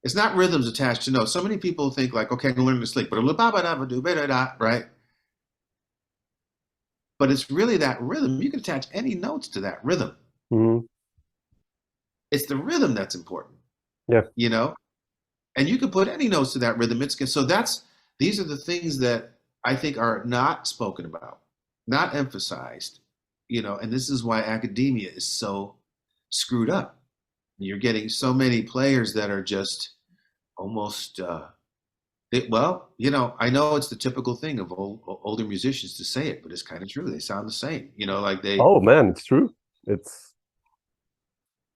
Speaker 2: It's not rhythms attached to notes. So many people think like, okay, I can learn to sleep, right? But it's really that rhythm. You can attach any notes to that rhythm.
Speaker 3: Mm-hmm.
Speaker 2: It's the rhythm that's important.
Speaker 3: Yeah.
Speaker 2: And you can put any notes to that rhythm. These are the things that I think are not spoken about, not emphasized, and this is why academia is so screwed up. You're getting so many players that are just almost, I know it's the typical thing of older musicians to say it, but it's kind of true. They sound the same, like they.
Speaker 3: Oh man, it's true. It's.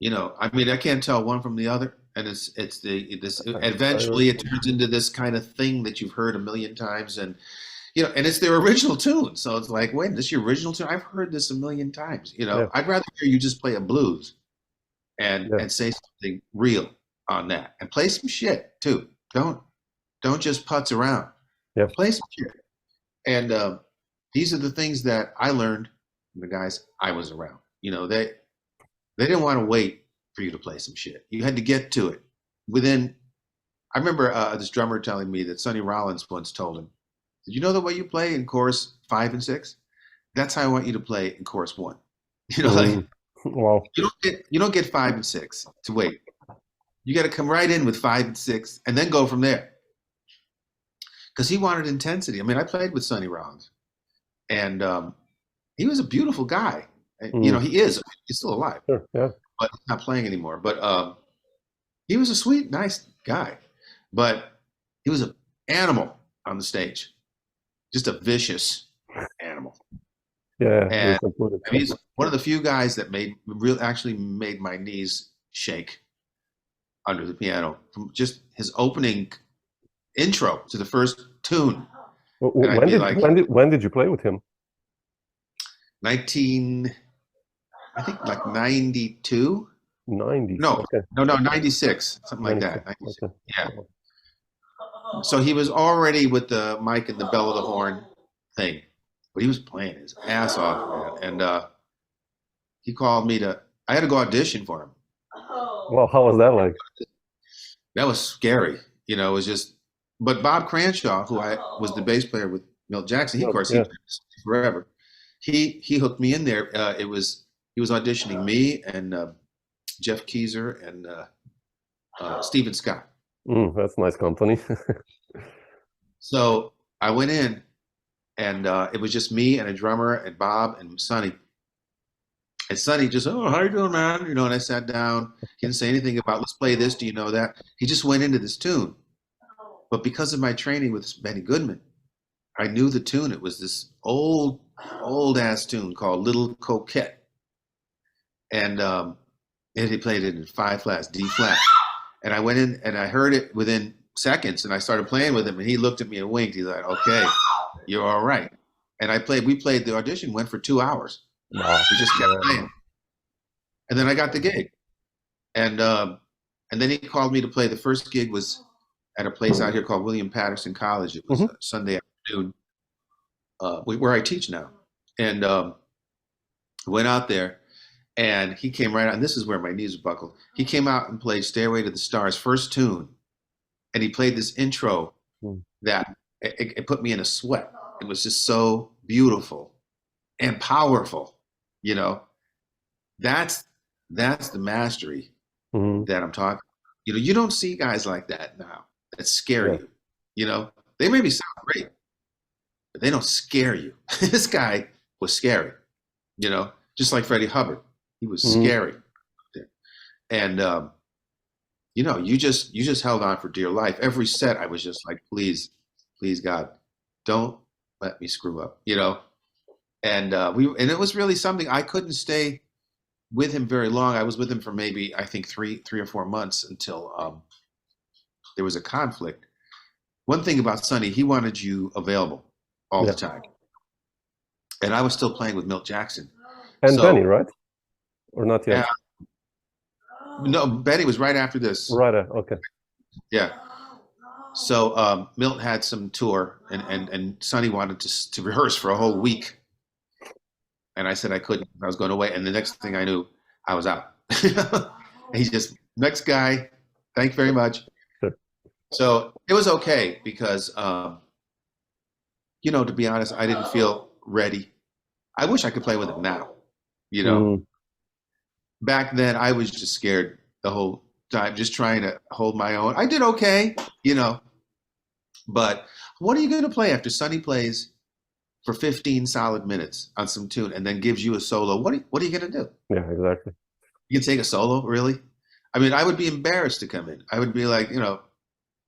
Speaker 2: I mean, I can't tell one from the other, and eventually it turns into this kind of thing that you've heard a million times, and and it's their original tune. So it's like, wait, this is your original tune? I've heard this a million times.
Speaker 3: Yeah.
Speaker 2: I'd rather hear you just play a blues, and say something real on that, and play some shit too. Don't just putz around.
Speaker 3: Yeah.
Speaker 2: Play some shit. And these are the things that I learned from the guys I was around. They didn't want to wait for you to play some shit. You had to get to it. I remember this drummer telling me that Sonny Rollins once told him, "Did you know the way you play in chorus 5 and 6? That's how I want you to play in chorus 1."
Speaker 3: Wow.
Speaker 2: You don't get 5 and 6 to wait. You got to come right in with 5 and 6 and then go from there. Because he wanted intensity. I mean, I played with Sonny Rollins, and he was a beautiful guy. He is. He's still alive.
Speaker 3: Sure, yeah.
Speaker 2: But he's not playing anymore. But he was a sweet, nice guy. But he was an animal on the stage. Just a vicious animal.
Speaker 3: Yeah.
Speaker 2: And he's one of the few guys that actually made my knees shake under the piano from just his opening intro to the first tune.
Speaker 3: When did you play with him?
Speaker 2: 92.
Speaker 3: 90.
Speaker 2: No,
Speaker 3: okay.
Speaker 2: no, 96, something like that. 96.
Speaker 3: Okay.
Speaker 2: Yeah. So he was already with the mic and the bell of the horn thing, but he was playing his ass off, man. And he called me I had to go audition for him.
Speaker 3: Well, how was that like?
Speaker 2: That was scary. It was just, but Bob Cranshaw, who was the bass player with Milt Jackson, he played forever. He hooked me in there. He was auditioning me and Jeff Keezer and Stephen Scott.
Speaker 3: That's nice company.
Speaker 2: So I went in, and it was just me and a drummer and Bob and Sonny. And Sonny just, "Oh, how you doing, man?" And I sat down. He didn't say anything about, "Let's play this. Do you know that?" He just went into this tune. But because of my training with Benny Goodman, I knew the tune. It was this old ass tune called "Little Coquette." and he played it in 5 flats, D flat. And I went in and I heard it within seconds, and I started playing with him, and he looked at me and winked. He's like, "Okay, you're all right." And we played, the audition went for 2 hours.
Speaker 3: Wow.
Speaker 2: We just kept playing. And then I got the gig. And then he called me to play. The first gig was at a place out here called William Patterson College. It was a Sunday afternoon, where I teach now. And went out there, and he came right out, and this is where my knees were buckled. He came out and played Stairway to the Stars, first tune. And he played this intro that it put me in a sweat. It was just so beautiful and powerful, you know. That's the mastery that I'm talking about. You know, you don't see guys like that now that scare you. You know, they maybe sound great, but they don't scare you. This guy was scary, you know, just like Freddie Hubbard. He was scary. And you know, you just held on for dear life. Every set I was just like, please God, don't let me screw up, you know. And it was really something. I couldn't stay with him very long. I was with him for maybe, I think, three or 4 months until there was a conflict. One thing about Sonny, he wanted you available all the time. And I was still playing with Milt Jackson.
Speaker 3: And Benny, right? Or not yet?
Speaker 2: No, Benny was right after this.
Speaker 3: Right, okay.
Speaker 2: Yeah. So Milt had some tour, and Sonny wanted to rehearse for a whole week. And I said I couldn't. I was going away. And the next thing I knew, I was out. He's just, next guy, thank you very much.
Speaker 3: Sure.
Speaker 2: So it was okay because, you know, to be honest, I didn't feel ready. I wish I could play with him now, you know. Back then, I was just scared the whole time, just trying to hold my own. I did okay, you know. But what are you going to play after Sonny plays for 15 solid minutes on some tune and then gives you a solo? What are you going to do?
Speaker 3: Yeah, exactly.
Speaker 2: You can take a solo, really? I mean, I would be embarrassed to come in. I would be like, you know,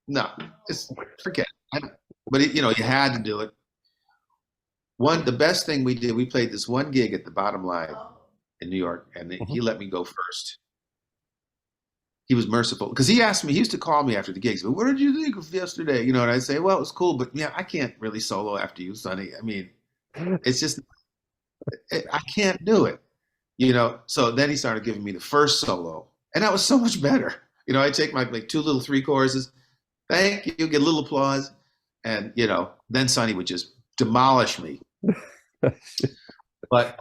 Speaker 2: no, just forget it. But, you know, you had to do it. The best thing we did, we played this one gig at the Bottom Line in New York, and he let me go first. He was merciful because he asked me, he used to call me after the gigs, but what did you think of yesterday? You know, and I'd say, well, it was cool, but yeah, I can't really solo after you, Sonny. I mean, it's just, I can't do it, you know? So then he started giving me the first solo, and that was so much better. You know, I take my like 2 little 3 choruses, thank you, get a little applause, and, you know, then Sonny would just demolish me. But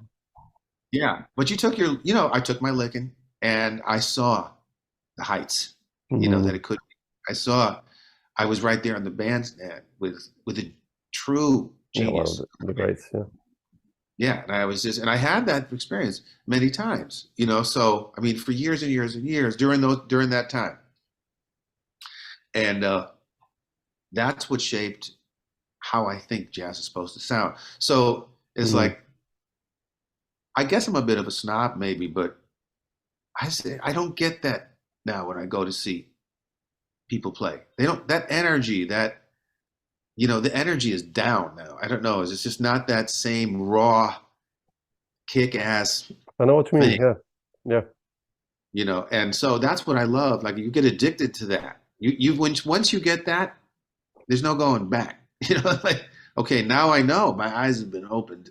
Speaker 2: yeah, but you took your, you know, I took my licking, and I saw the heights, you know, that it could be. I was right there on the bandstand with a true genius.
Speaker 3: The greats,
Speaker 2: yeah, and I had that experience many times, you know. So I mean, for years and years and years during that time, and that's what shaped how I think jazz is supposed to sound. So it's like, I guess I'm a bit of a snob, maybe, but I don't get that now when I go to see people play. They don't, that energy, that, you know, the energy is down now. I don't know. It's just not that same raw, kick-ass.
Speaker 3: I know what you mean.
Speaker 2: thing.
Speaker 3: Yeah.
Speaker 2: You know, and so that's what I love. Like, you get addicted to that. Once you get that, there's no going back. You know, like, okay, now I know, my eyes have been opened,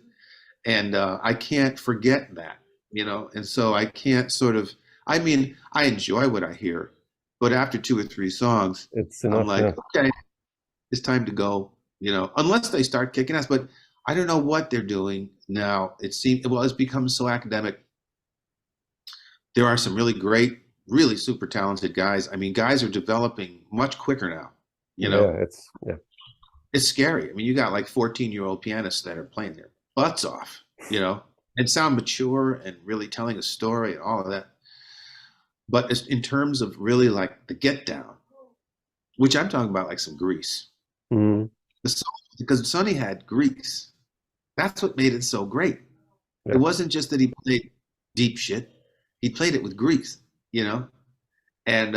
Speaker 2: and I can't forget that, you know, and so I can't sort of, I mean, I enjoy what I hear, but after 2 or 3 songs,
Speaker 3: it's enough,
Speaker 2: I'm like, okay, it's time to go, you know, unless they start kicking ass. But I don't know what they're doing now. It's become so academic. There are some really great, really super talented guys. I mean, guys are developing much quicker now, you know. It's scary. I mean, you got like 14-year-old pianists that are playing their butts off, you know, and sound mature and really telling a story and all of that. But it's in terms of really like the get down, which I'm talking about like some grease. Because Sonny had grease. That's what made it so great. It wasn't just that he played deep shit. He played it with grease, you know? And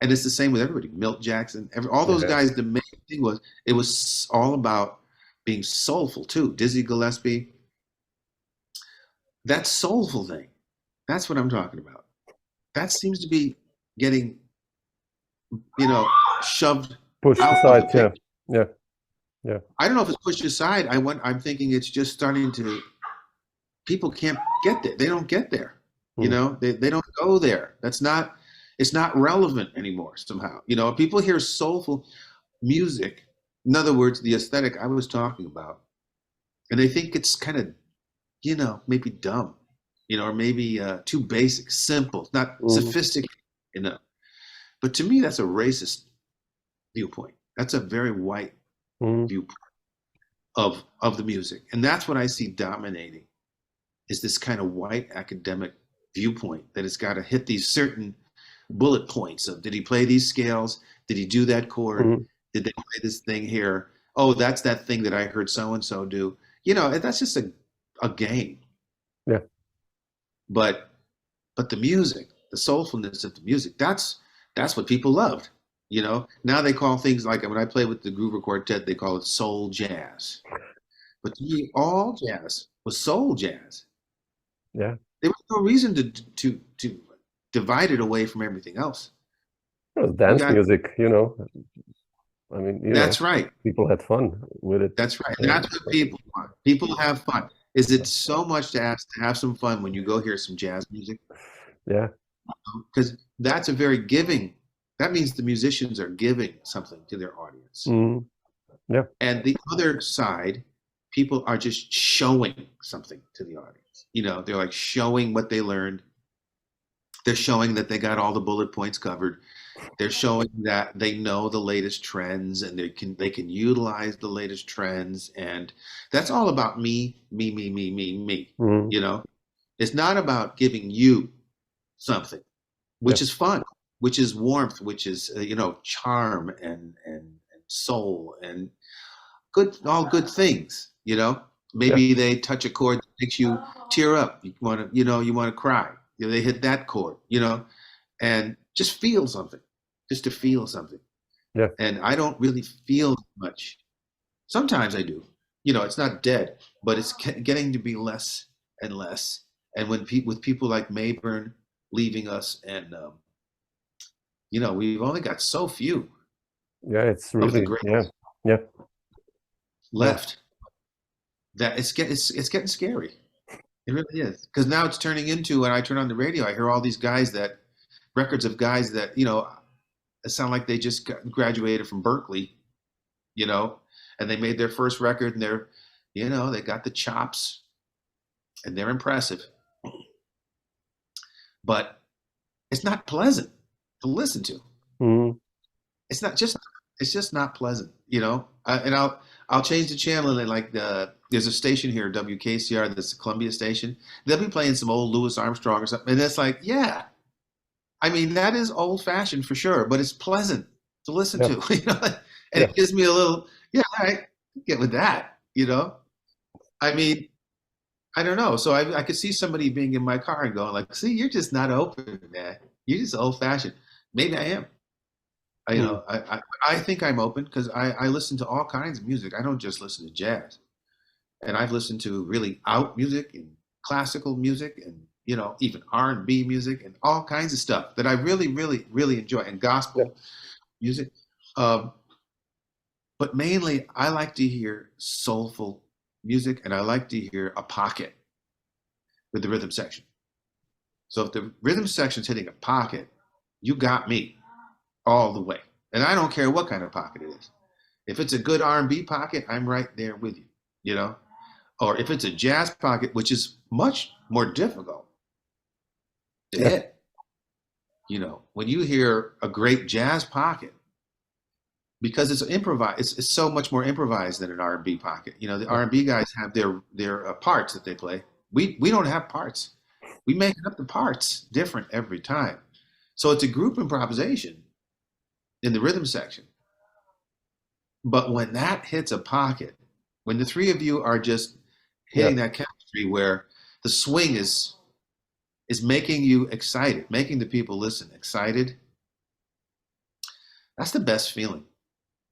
Speaker 2: it's the same with everybody. Milt Jackson, all those guys, the main thing was, it was all about being soulful too. Dizzy Gillespie, that soulful thing. That's what I'm talking about. That seems to be getting, shoved
Speaker 3: Pushed
Speaker 2: out
Speaker 3: aside.
Speaker 2: of the
Speaker 3: Yeah. Yeah.
Speaker 2: I don't know if it's pushed aside. I'm thinking it's just starting to. People can't get there. They don't get there. They don't go there. It's not relevant anymore somehow. People hear soulful music. In other words, the aesthetic I was talking about, and they think it's kind of, maybe dumb, or maybe too basic, simple, not sophisticated enough. But to me, that's a racist viewpoint. That's a very white viewpoint of the music. And that's what I see dominating, is this kind of white academic viewpoint that it's got to hit these certain bullet points of, did he play these scales? Did he do that chord? Did they play this thing here? Oh, that's that thing that I heard so-and-so do. That's just a game.
Speaker 3: Yeah.
Speaker 2: But the music, the soulfulness of the music, that's what people loved. Now they call things like, when I play with the Groover Quartet, they call it soul jazz. But to me, all jazz was soul jazz.
Speaker 3: Yeah.
Speaker 2: There was no reason to divide it away from everything else.
Speaker 3: It was dance music, I mean,
Speaker 2: that's right.
Speaker 3: People had fun with it.
Speaker 2: That's right. And that's what people want. People have fun. Is it so much to ask to have some fun when you go hear some jazz music?
Speaker 3: Yeah.
Speaker 2: Because that's a very giving. That means the musicians are giving something to their audience.
Speaker 3: Yeah.
Speaker 2: And the other side, people are just showing something to the audience. They're like showing what they learned. They're showing that they got all the bullet points covered. They're showing that they know the latest trends, and they can utilize the latest trends. And that's all about me. It's not about giving you something, which is fun, which is warmth, which is charm and soul and all good things. Maybe they touch a chord that makes you tear up. You want to cry. They hit that chord, and just feel something, just to feel something.
Speaker 3: Yeah.
Speaker 2: And I don't really feel much. Sometimes I do. It's not dead, but it's getting to be less and less. And when with people like Mayburn leaving us, and we've only got so few.
Speaker 3: Yeah, it's really
Speaker 2: left. That it's getting scary. It really is, because now it's turning into, when I turn on the radio, I hear all these records of guys that it sound like they just graduated from Berkeley, and they made their first record, and they're, they got the chops, and they're impressive, but it's not pleasant to listen to. It's just not pleasant, and I'll change the channel, and there's a station here, WKCR, that's a Columbia station. They'll be playing some old Louis Armstrong or something, and it's like, yeah, I mean, that is old fashioned for sure, but it's pleasant to listen to, and it gives me a little, I get with that, I mean, I don't know. So I could see somebody being in my car and going like, see, you're just not open, man. You're just old fashioned. Maybe I am. I think I'm open, because I listen to all kinds of music. I don't just listen to jazz. And I've listened to really out music and classical music and, even R&B music and all kinds of stuff that I really, really, really enjoy, and gospel music. But mainly I like to hear soulful music, and I like to hear a pocket with the rhythm section. So if the rhythm section's hitting a pocket, you got me all the way. And I don't care what kind of pocket it is. If it's a good R&B pocket, I'm right there with you, Or if it's a jazz pocket, which is much more difficult to hit. When you hear a great jazz pocket, because it's improvised, it's so much more improvised than an R&B pocket. The R&B guys have their parts that they play. We don't have parts. We make up the parts different every time. So it's a group improvisation in the rhythm section. But when that hits a pocket, when the three of you are just hitting that chemistry where the swing is making you excited, making the people listen excited, that's the best feeling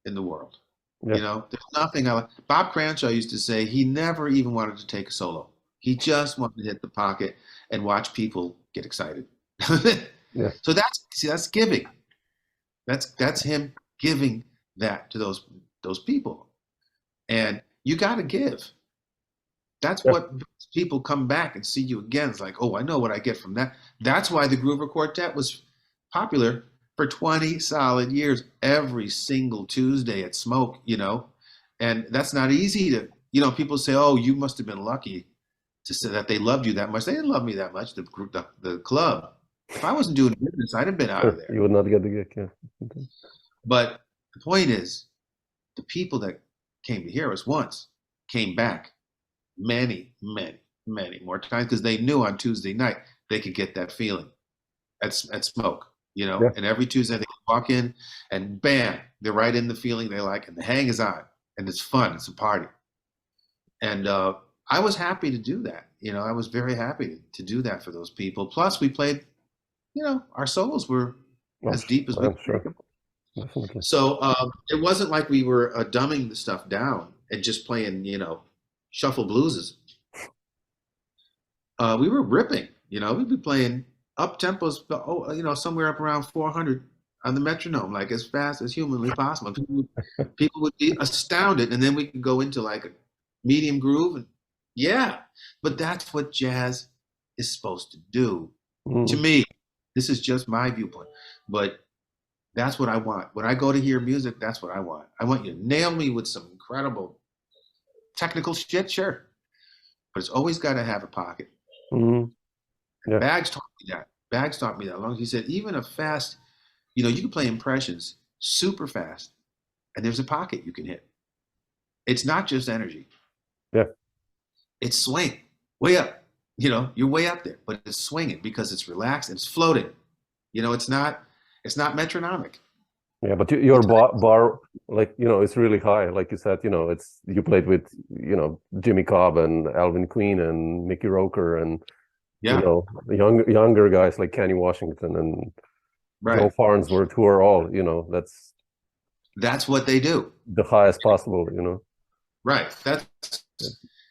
Speaker 2: in the world. There's nothing Bob Cranshaw used to say he never even wanted to take a solo. He just wanted to hit the pocket and watch people get excited.
Speaker 3: Yeah.
Speaker 2: So that's giving. That's him giving that to those people. And you got to give. That's what people come back and see you again. It's like, oh, I know what I get from that. That's why the Groover Quartet was popular for 20 solid years, every single Tuesday at Smoke, and that's not easy to, people say, oh, you must have been lucky to say that they loved you that much. They didn't love me that much, the group, the club. If I wasn't doing business, I'd have been out of there.
Speaker 3: You would not get the gig, yeah. Okay.
Speaker 2: But the point is, the people that came to hear us once came back many, many, many more times because they knew on Tuesday night they could get that feeling at Smoke, and every Tuesday they walk in and bam, they're right in the feeling they like and the hang is on and it's fun, it's a party. And I was happy to do that. I was very happy to do that for those people. Plus we played, our solos were as deep as we could.
Speaker 3: Sure. Definitely.
Speaker 2: So it wasn't like we were dumbing the stuff down and just playing, shuffle blueses. We were ripping, we'd be playing up tempos, somewhere up around 400 on the metronome, like as fast as humanly possible. People would be astounded, and then we could go into like a medium groove, and but that's what jazz is supposed to do. To me. This is just my viewpoint, but that's what I want. When I go to hear music, that's what I want. I want you to nail me with some incredible technical shit, sure, but it's always got to have a pocket.
Speaker 3: Yeah.
Speaker 2: Bags taught me that. Bags taught me that. Long as he said, even a fast, you can play impressions super fast, and there's a pocket you can hit. It's not just energy.
Speaker 3: Yeah.
Speaker 2: It's swing way up. You're way up there, but it's swinging because it's relaxed and it's floating. It's not metronomic.
Speaker 3: Yeah, but your bar, like, it's really high. Like you said, you played with, Jimmy Cobb and Alvin Queen and Mickey Roker and, younger guys like Kenny Washington and Joe Farnsworth, who are all, that's
Speaker 2: what they do.
Speaker 3: The highest possible,
Speaker 2: Right.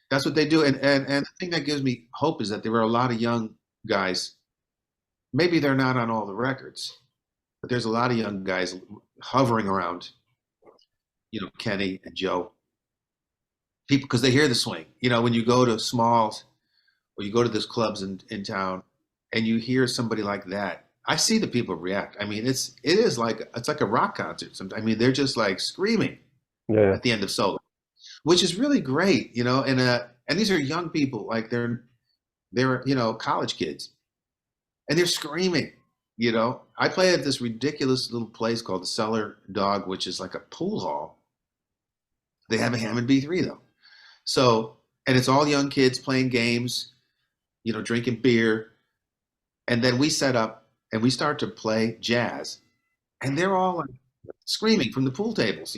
Speaker 2: That's what they do. And the thing that gives me hope is that there were a lot of young guys. Maybe they're not on all the records, but there's a lot of young guys hovering around, Kenny and Joe. People, because they hear the swing. When you go to Smalls or you go to those clubs in town and you hear somebody like that, I see the people react. I mean, it's like a rock concert. I mean, they're just like screaming at the end of solo, which is really great, and these are young people, like they're college kids, and they're screaming. I play at this ridiculous little place called the Cellar Dog, which is like a pool hall. They have a Hammond B3 though, so, and it's all young kids playing games, drinking beer, and then we set up and we start to play jazz, and they're all like screaming from the pool tables,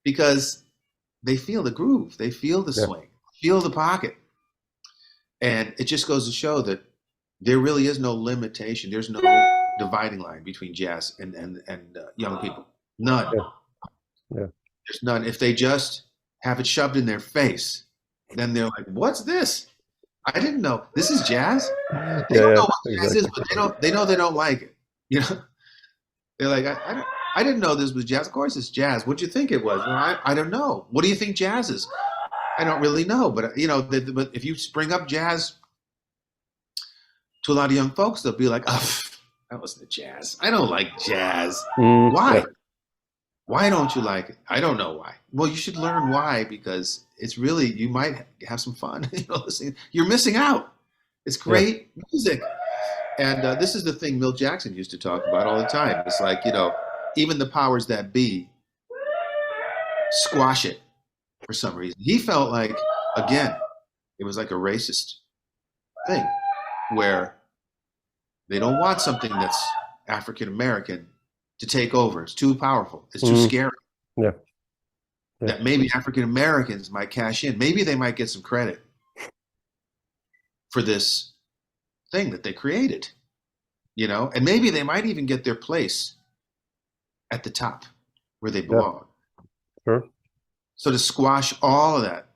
Speaker 2: because they feel the groove, they feel the swing, feel the pocket. And it just goes to show that there really is no limitation. There's no dividing line between jazz and young people. None.
Speaker 3: Yeah.
Speaker 2: There's none. If they just have it shoved in their face, then they're like, what's this? I didn't know. This is jazz? They don't know what jazz is, but they know they don't like it. They're like, I didn't know this was jazz. Of course it's jazz. What'd you think it was? Well, I don't know. What do you think jazz is? I don't really know. But, but if you bring up jazz to a lot of young folks, they'll be like, oh, that wasn't jazz. I don't like jazz. Why?
Speaker 3: Yeah.
Speaker 2: Why don't you like it? I don't know why. Well, you should learn why, because it's really, you might have some fun. Listening. You're missing out. It's great music. And this is the thing Milt Jackson used to talk about all the time. It's like, even the powers that be squash it for some reason. He felt like, again, it was like a racist thing where they don't want something that's African American to take over. It's too powerful. It's too scary.
Speaker 3: Yeah.
Speaker 2: That maybe African Americans might cash in. Maybe they might get some credit for this thing that they created, and maybe they might even get their place at the top where they belong.
Speaker 3: Sure.
Speaker 2: So to squash all of that,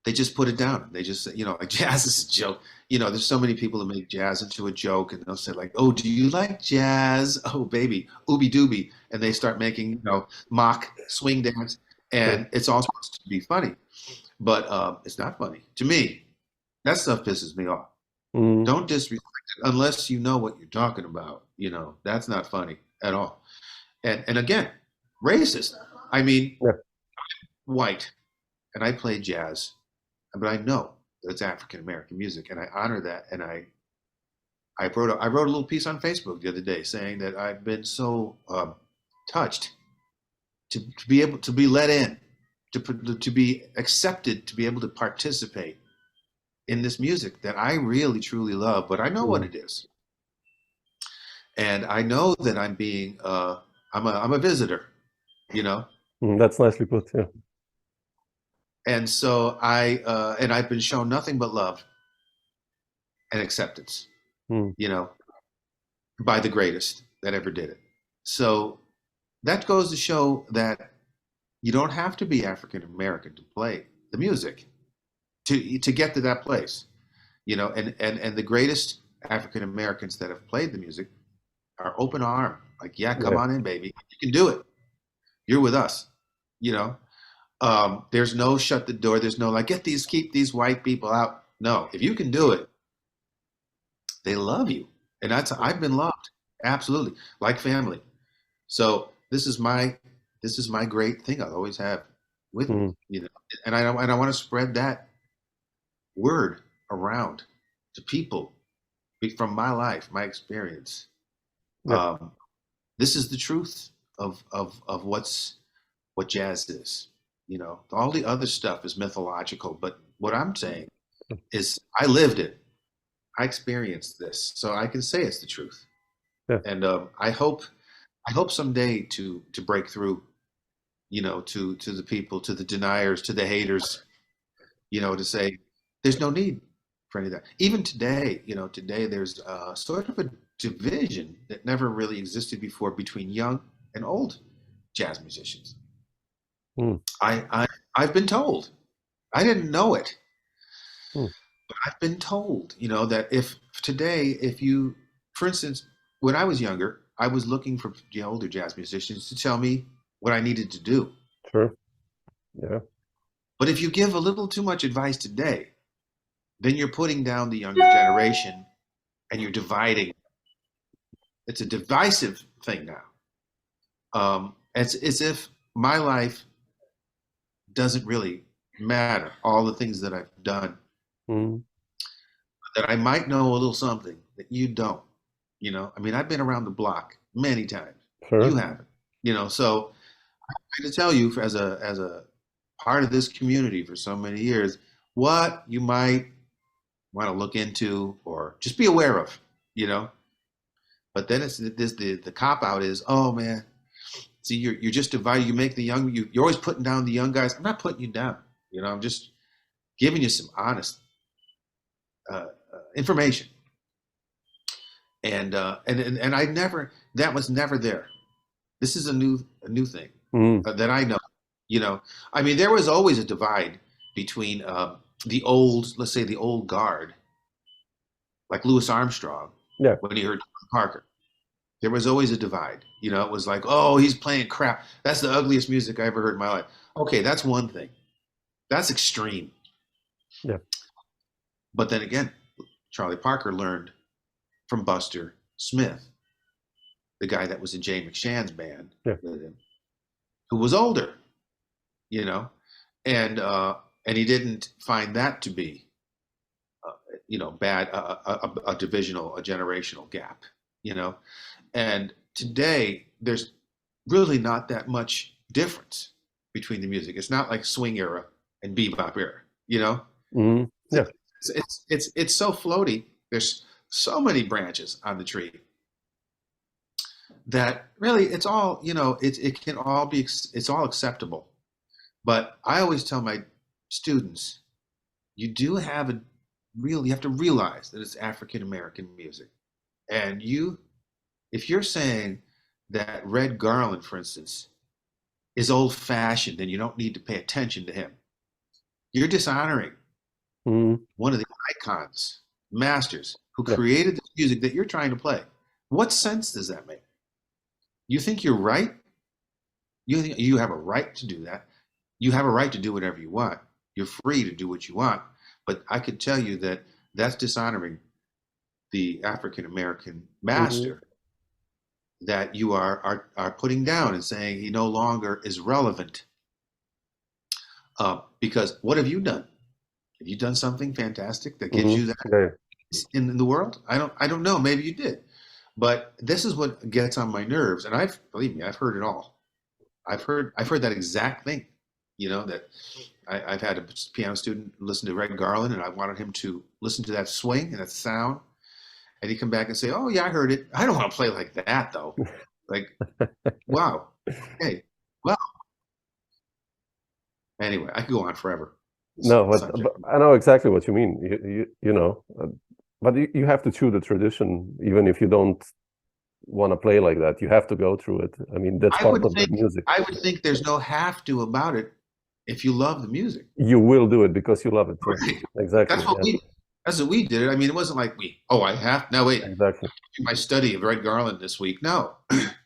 Speaker 2: they just put it down. They just say, like jazz is a joke. There's so many people that make jazz into a joke, and they'll say like, "Oh, do you like jazz? Oh, baby, ooby dooby," and they start making mock swing dance, and it's all supposed to be funny, but it's not funny to me. That stuff pisses me off. Don't disrespect it unless you know what you're talking about. That's not funny at all. And again, racist. I mean, white, and I play jazz, but I know that it's African American music, and I honor that. And I wrote a little piece on Facebook the other day saying that I've been so touched to be able to be let in, to be accepted, to be able to participate in this music that I really truly love. But I know what it is, and I know that I'm being I'm a visitor,
Speaker 3: That's nicely put. Yeah.
Speaker 2: And so I've been shown nothing but love and acceptance, by the greatest that ever did it. So that goes to show that you don't have to be African American to play the music, to get to that place, and the greatest African Americans that have played the music are open arm, like, come on in, baby, you can do it. You're with us, There's no shut the door. There's no like, keep these white people out. No, if you can do it, they love you. And I've been loved. Absolutely. Like family. So this is my great thing I always have with me, and I want to spread that word around to people from my life, my experience. This is the truth of what jazz is. All the other stuff is mythological, but what I'm saying is I lived it. I experienced this, so I can say it's the truth. Yeah. And I hope someday to break through, to the people, to the deniers, to the haters, to say there's no need for any of that. Even today, today there's sort of a division that never really existed before between young and old jazz musicians. I've been told. I didn't know it. But I've been told, that if you, for instance, when I was younger, I was looking for the older jazz musicians to tell me what I needed to do.
Speaker 3: Sure. Yeah.
Speaker 2: But if you give a little too much advice today, then you're putting down the younger generation and you're dividing. It's a divisive thing now. It's as if my life doesn't really matter, all the things that I've done, that I might know a little something that you don't, I mean, I've been around the block many times. Sure. You haven't, so I have to tell you, as a part of this community for so many years, what you might want to look into or just be aware of, but then it's the cop out is, oh man, see, you're just divided. You make the young, you're always putting down the young guys. I'm not putting you down. I'm just giving you some honest information. And I never, that was never there. This is a new thing that I know. I mean, there was always a divide between the old, let's say the old guard, like Louis Armstrong, when he heard Parker. There was always a divide. It was like, oh, he's playing crap. That's the ugliest music I ever heard in my life. Okay, that's one thing. That's extreme. Yeah. But then again, Charlie Parker learned from Buster Smith, the guy that was in Jay McShann's band with him, who was older, and he didn't find that to be, bad, a divisional, a generational gap, And today, there's really not that much difference between the music. It's not like swing era and bebop era, Yeah. It's so floaty. There's so many branches on the tree that really it's all, it can all be, it's all acceptable. But I always tell my students, you have to realize that it's African American music. And if you're saying that Red Garland, for instance, is old fashioned and you don't need to pay attention to him, you're dishonoring one of the icons, masters, who created the music that you're trying to play. What sense does that make? You think you're right? You think you have a right to do that. You have a right to do whatever you want. You're free to do what you want. But I could tell you that that's dishonoring the African American master that you are putting down and saying he no longer is relevant. Because what have you done? Have you done something fantastic that gives you that in the world? I don't know. Maybe you did. But this is what gets on my nerves. And believe me, I've heard it all. I've heard that exact thing. You know, that I've had a piano student listen to Red Garland, and I wanted him to listen to that swing and that sound. And he'd come back and say, "Oh yeah, I heard it. I don't want to play like that though." Like, wow. Hey, well. Anyway, I could go on forever.
Speaker 3: No, but I know exactly what you mean. You know, but you have to chew the tradition, even if you don't want to play like that. You have to go through it. I mean, that's part of the music.
Speaker 2: I would think there's no have to about it if you love the music.
Speaker 3: You will do it because you love it.
Speaker 2: Right.
Speaker 3: Exactly.
Speaker 2: That's what we did it. I mean, it wasn't like I have now wait.
Speaker 3: Exactly.
Speaker 2: My study of Red Garland this week. No.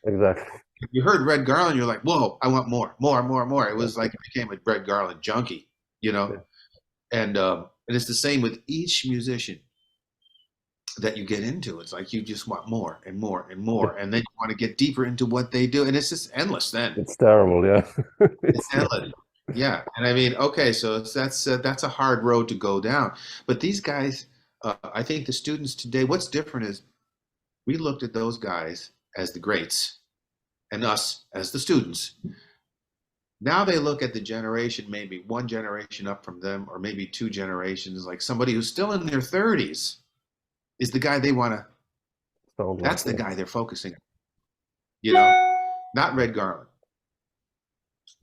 Speaker 3: Exactly.
Speaker 2: If you heard Red Garland, you're like, whoa, I want more. It was like it became a Red Garland junkie, you know? Yeah. And it's the same with each musician that you get into. It's like you just want more and more and more. And then you want to get deeper into what they do. And it's just endless then.
Speaker 3: It's terrible, yeah.
Speaker 2: It's endless. Yeah. And I mean, okay, so that's a hard road to go down. But these guys, I think the students today, what's different is we looked at those guys as the greats and us as the students. Now they look at the generation, maybe one generation up from them, or maybe two generations, like somebody who's still in their 30s is the guy they want to, that's the guy they're focusing on, you know, not Red Garland.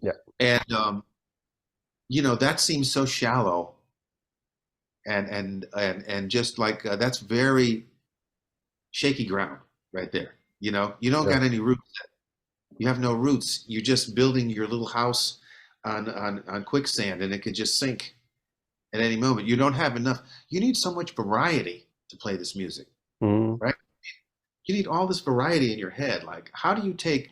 Speaker 3: Yeah.
Speaker 2: And, you know, that seems so shallow and just like, that's very shaky ground right there. You know, you don't got any roots. You have no roots. You're just building your little house on quicksand, and it could just sink at any moment. You don't have enough. You need so much variety to play this music, right? You need all this variety in your head. Like, how do you take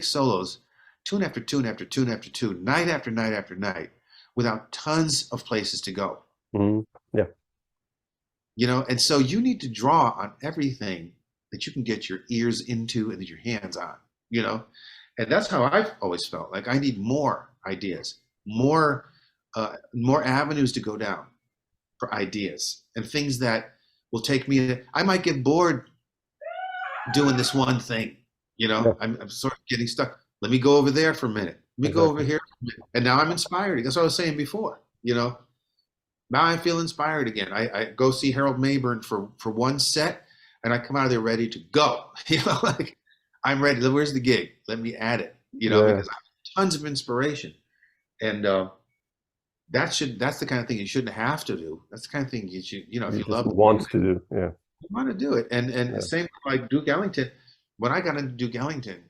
Speaker 2: solos, tune after tune after tune after tune, night after night after night, without tons of places to go?
Speaker 3: Yeah.
Speaker 2: You know, and so you need to draw on everything that you can get your ears into and your hands on, you know? And that's how I've always felt. Like I need more ideas, more avenues to go down for ideas and things that will take me. I might get bored doing this one thing, you know? Yeah. I'm sort of getting stuck. Let me go over there for a minute. Let me go over here. And now I'm inspired. That's what I was saying before, you know? Now I feel inspired again. I go see Harold Mayburn for one set, and I come out of there ready to go. You know, like I'm ready. Where's the gig? Let me add it. You know, because I have tons of inspiration, and that's the kind of thing you shouldn't have to do. That's the kind of thing you should, you know, if you love
Speaker 3: want to do, you
Speaker 2: want to do it. And same like Duke Ellington. When I got into Duke Ellington,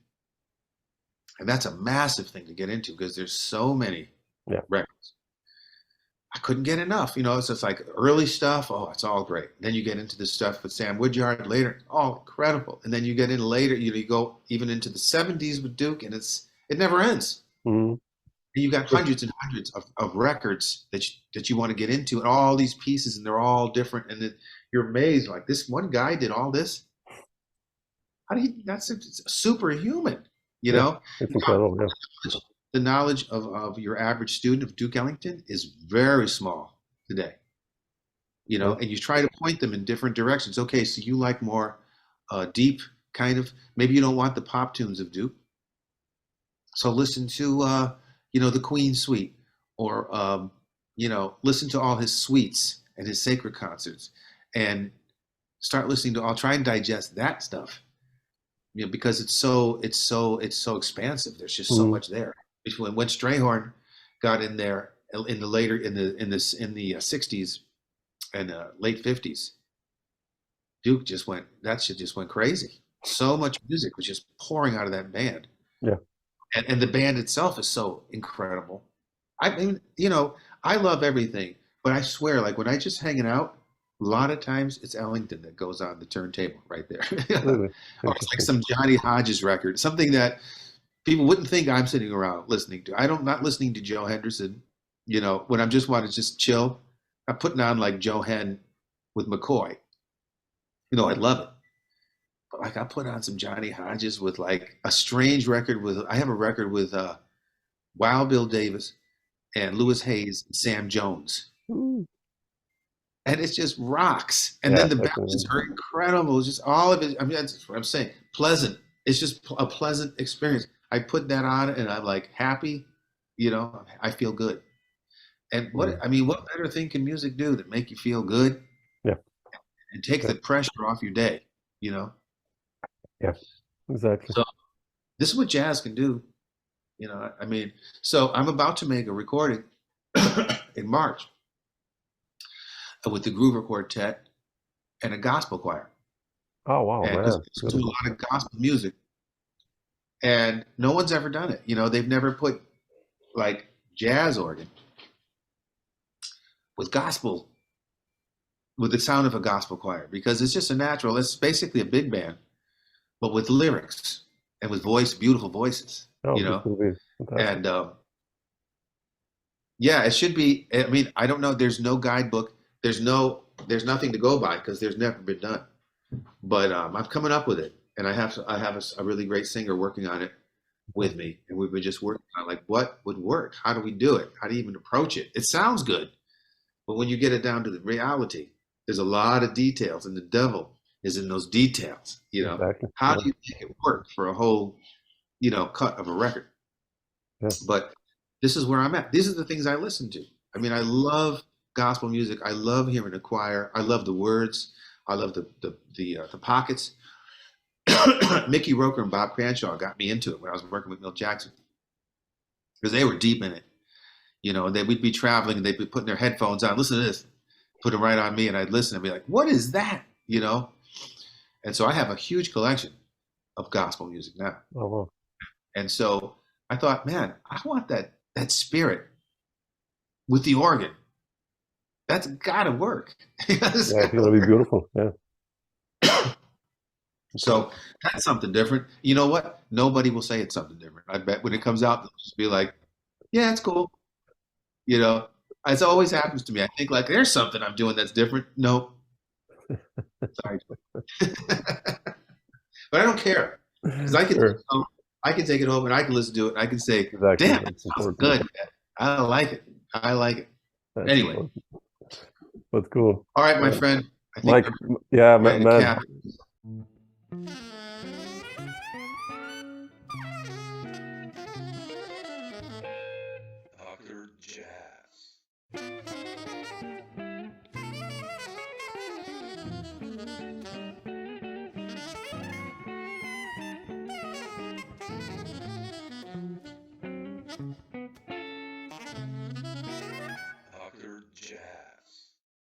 Speaker 2: and that's a massive thing to get into because there's so many records. I couldn't get enough, you know. It's just like early stuff. Oh, it's all great. Then you get into the stuff with Sam Woodyard later. Oh, incredible. And then you get in later. You go even into the 70s with Duke, and it never ends. And you got hundreds and hundreds of records that you want to get into, and all these pieces, and they're all different. And then you're amazed, like this one guy did all this. How do you? That's superhuman, you know.
Speaker 3: It's incredible. Yeah.
Speaker 2: The knowledge of your average student of Duke Ellington is very small today, you know, and you try to point them in different directions. Okay, so you like more deep kind of, maybe you don't want the pop tunes of Duke. So listen to, you know, the Queen Suite, or, you know, listen to all his suites and his sacred concerts and start listening to, I'll try and digest that stuff, you know, because it's so expansive. There's just so much there. When Strayhorn got in there in the 60s and late 50s, Duke that shit just went crazy. So much music was just pouring out of that band.
Speaker 3: Yeah.
Speaker 2: And the band itself is so incredible. I mean, you know, I love everything But I swear, like when I just hanging out, a lot of times it's Ellington that goes on the turntable right there.
Speaker 3: Really
Speaker 2: Or it's like some Johnny Hodges record, something that people wouldn't think I'm sitting around listening to. Not listening to Joe Henderson. You know, when I'm just want to just chill, I'm putting on like Joe Hen with McCoy. You know, I love it. But like I put on some Johnny Hodges with like a strange record with, I have a record with Wild Bill Davis and Louis Hayes and Sam Jones.
Speaker 3: Mm.
Speaker 2: And it's just rocks. And then the ballads are incredible. It's just all of it. I mean, that's what I'm saying. Pleasant. It's just a pleasant experience. I put that on and I'm like happy, you know, I feel good. And what better thing can music do than make you feel good?
Speaker 3: Yeah.
Speaker 2: And take the pressure off your day, you know?
Speaker 3: Yeah, exactly.
Speaker 2: So this is what jazz can do. You know, I mean, so I'm about to make a recording in March with the Groover Quartet and a gospel choir.
Speaker 3: Oh, wow,
Speaker 2: and
Speaker 3: man.
Speaker 2: Do a lot of gospel music. And no one's ever done it. You know, they've never put like jazz organ with gospel, with the sound of a gospel choir, because it's just a natural, it's basically a big band, but with lyrics and with beautiful voices, you know? And yeah, it should be, I mean, I don't know, there's no guidebook, there's nothing to go by because there's never been done. But I'm coming up with it, and I have a really great singer working on it with me, and we've been just working on like what would work, how do we do it, how do you even approach it? It sounds good, but when you get it down to the reality, there's a lot of details, and the devil is in those details. You know,
Speaker 3: Exactly.
Speaker 2: how do you make it work for a whole, you know, cut of a record?
Speaker 3: Yeah.
Speaker 2: But this is where I'm at. These are the things I listen to. I mean, I love gospel music. I love hearing the choir. I love the words. I love the pockets. Mickey Roker and Bob Cranshaw got me into it when I was working with Milt Jackson, because they were deep in it. You know, and we'd be traveling and they'd be putting their headphones on. Listen to this. Put it right on me, and I'd listen and be like, "What is that?" You know. And so I have a huge collection of gospel music now.
Speaker 3: Oh, wow. And
Speaker 2: so I thought, man, I want that spirit with the organ. That's gotta work.
Speaker 3: Yeah, it's gonna be beautiful. Yeah.
Speaker 2: So that's something different. You know what? Nobody will say it's something different. I bet when it comes out, they'll just be like, "Yeah, it's cool." You know, it always happens to me. I think like there's something I'm doing that's different. No, sorry, but I don't care, because I can take it home and I can listen to it and I can say,
Speaker 3: exactly.
Speaker 2: "Damn, it sounds good. Man. I like it. I like it."
Speaker 3: That's
Speaker 2: anyway,
Speaker 3: cool. That's cool.
Speaker 2: All right, my friend. I think
Speaker 3: Mike, yeah, man.
Speaker 1: Dr. Jazz.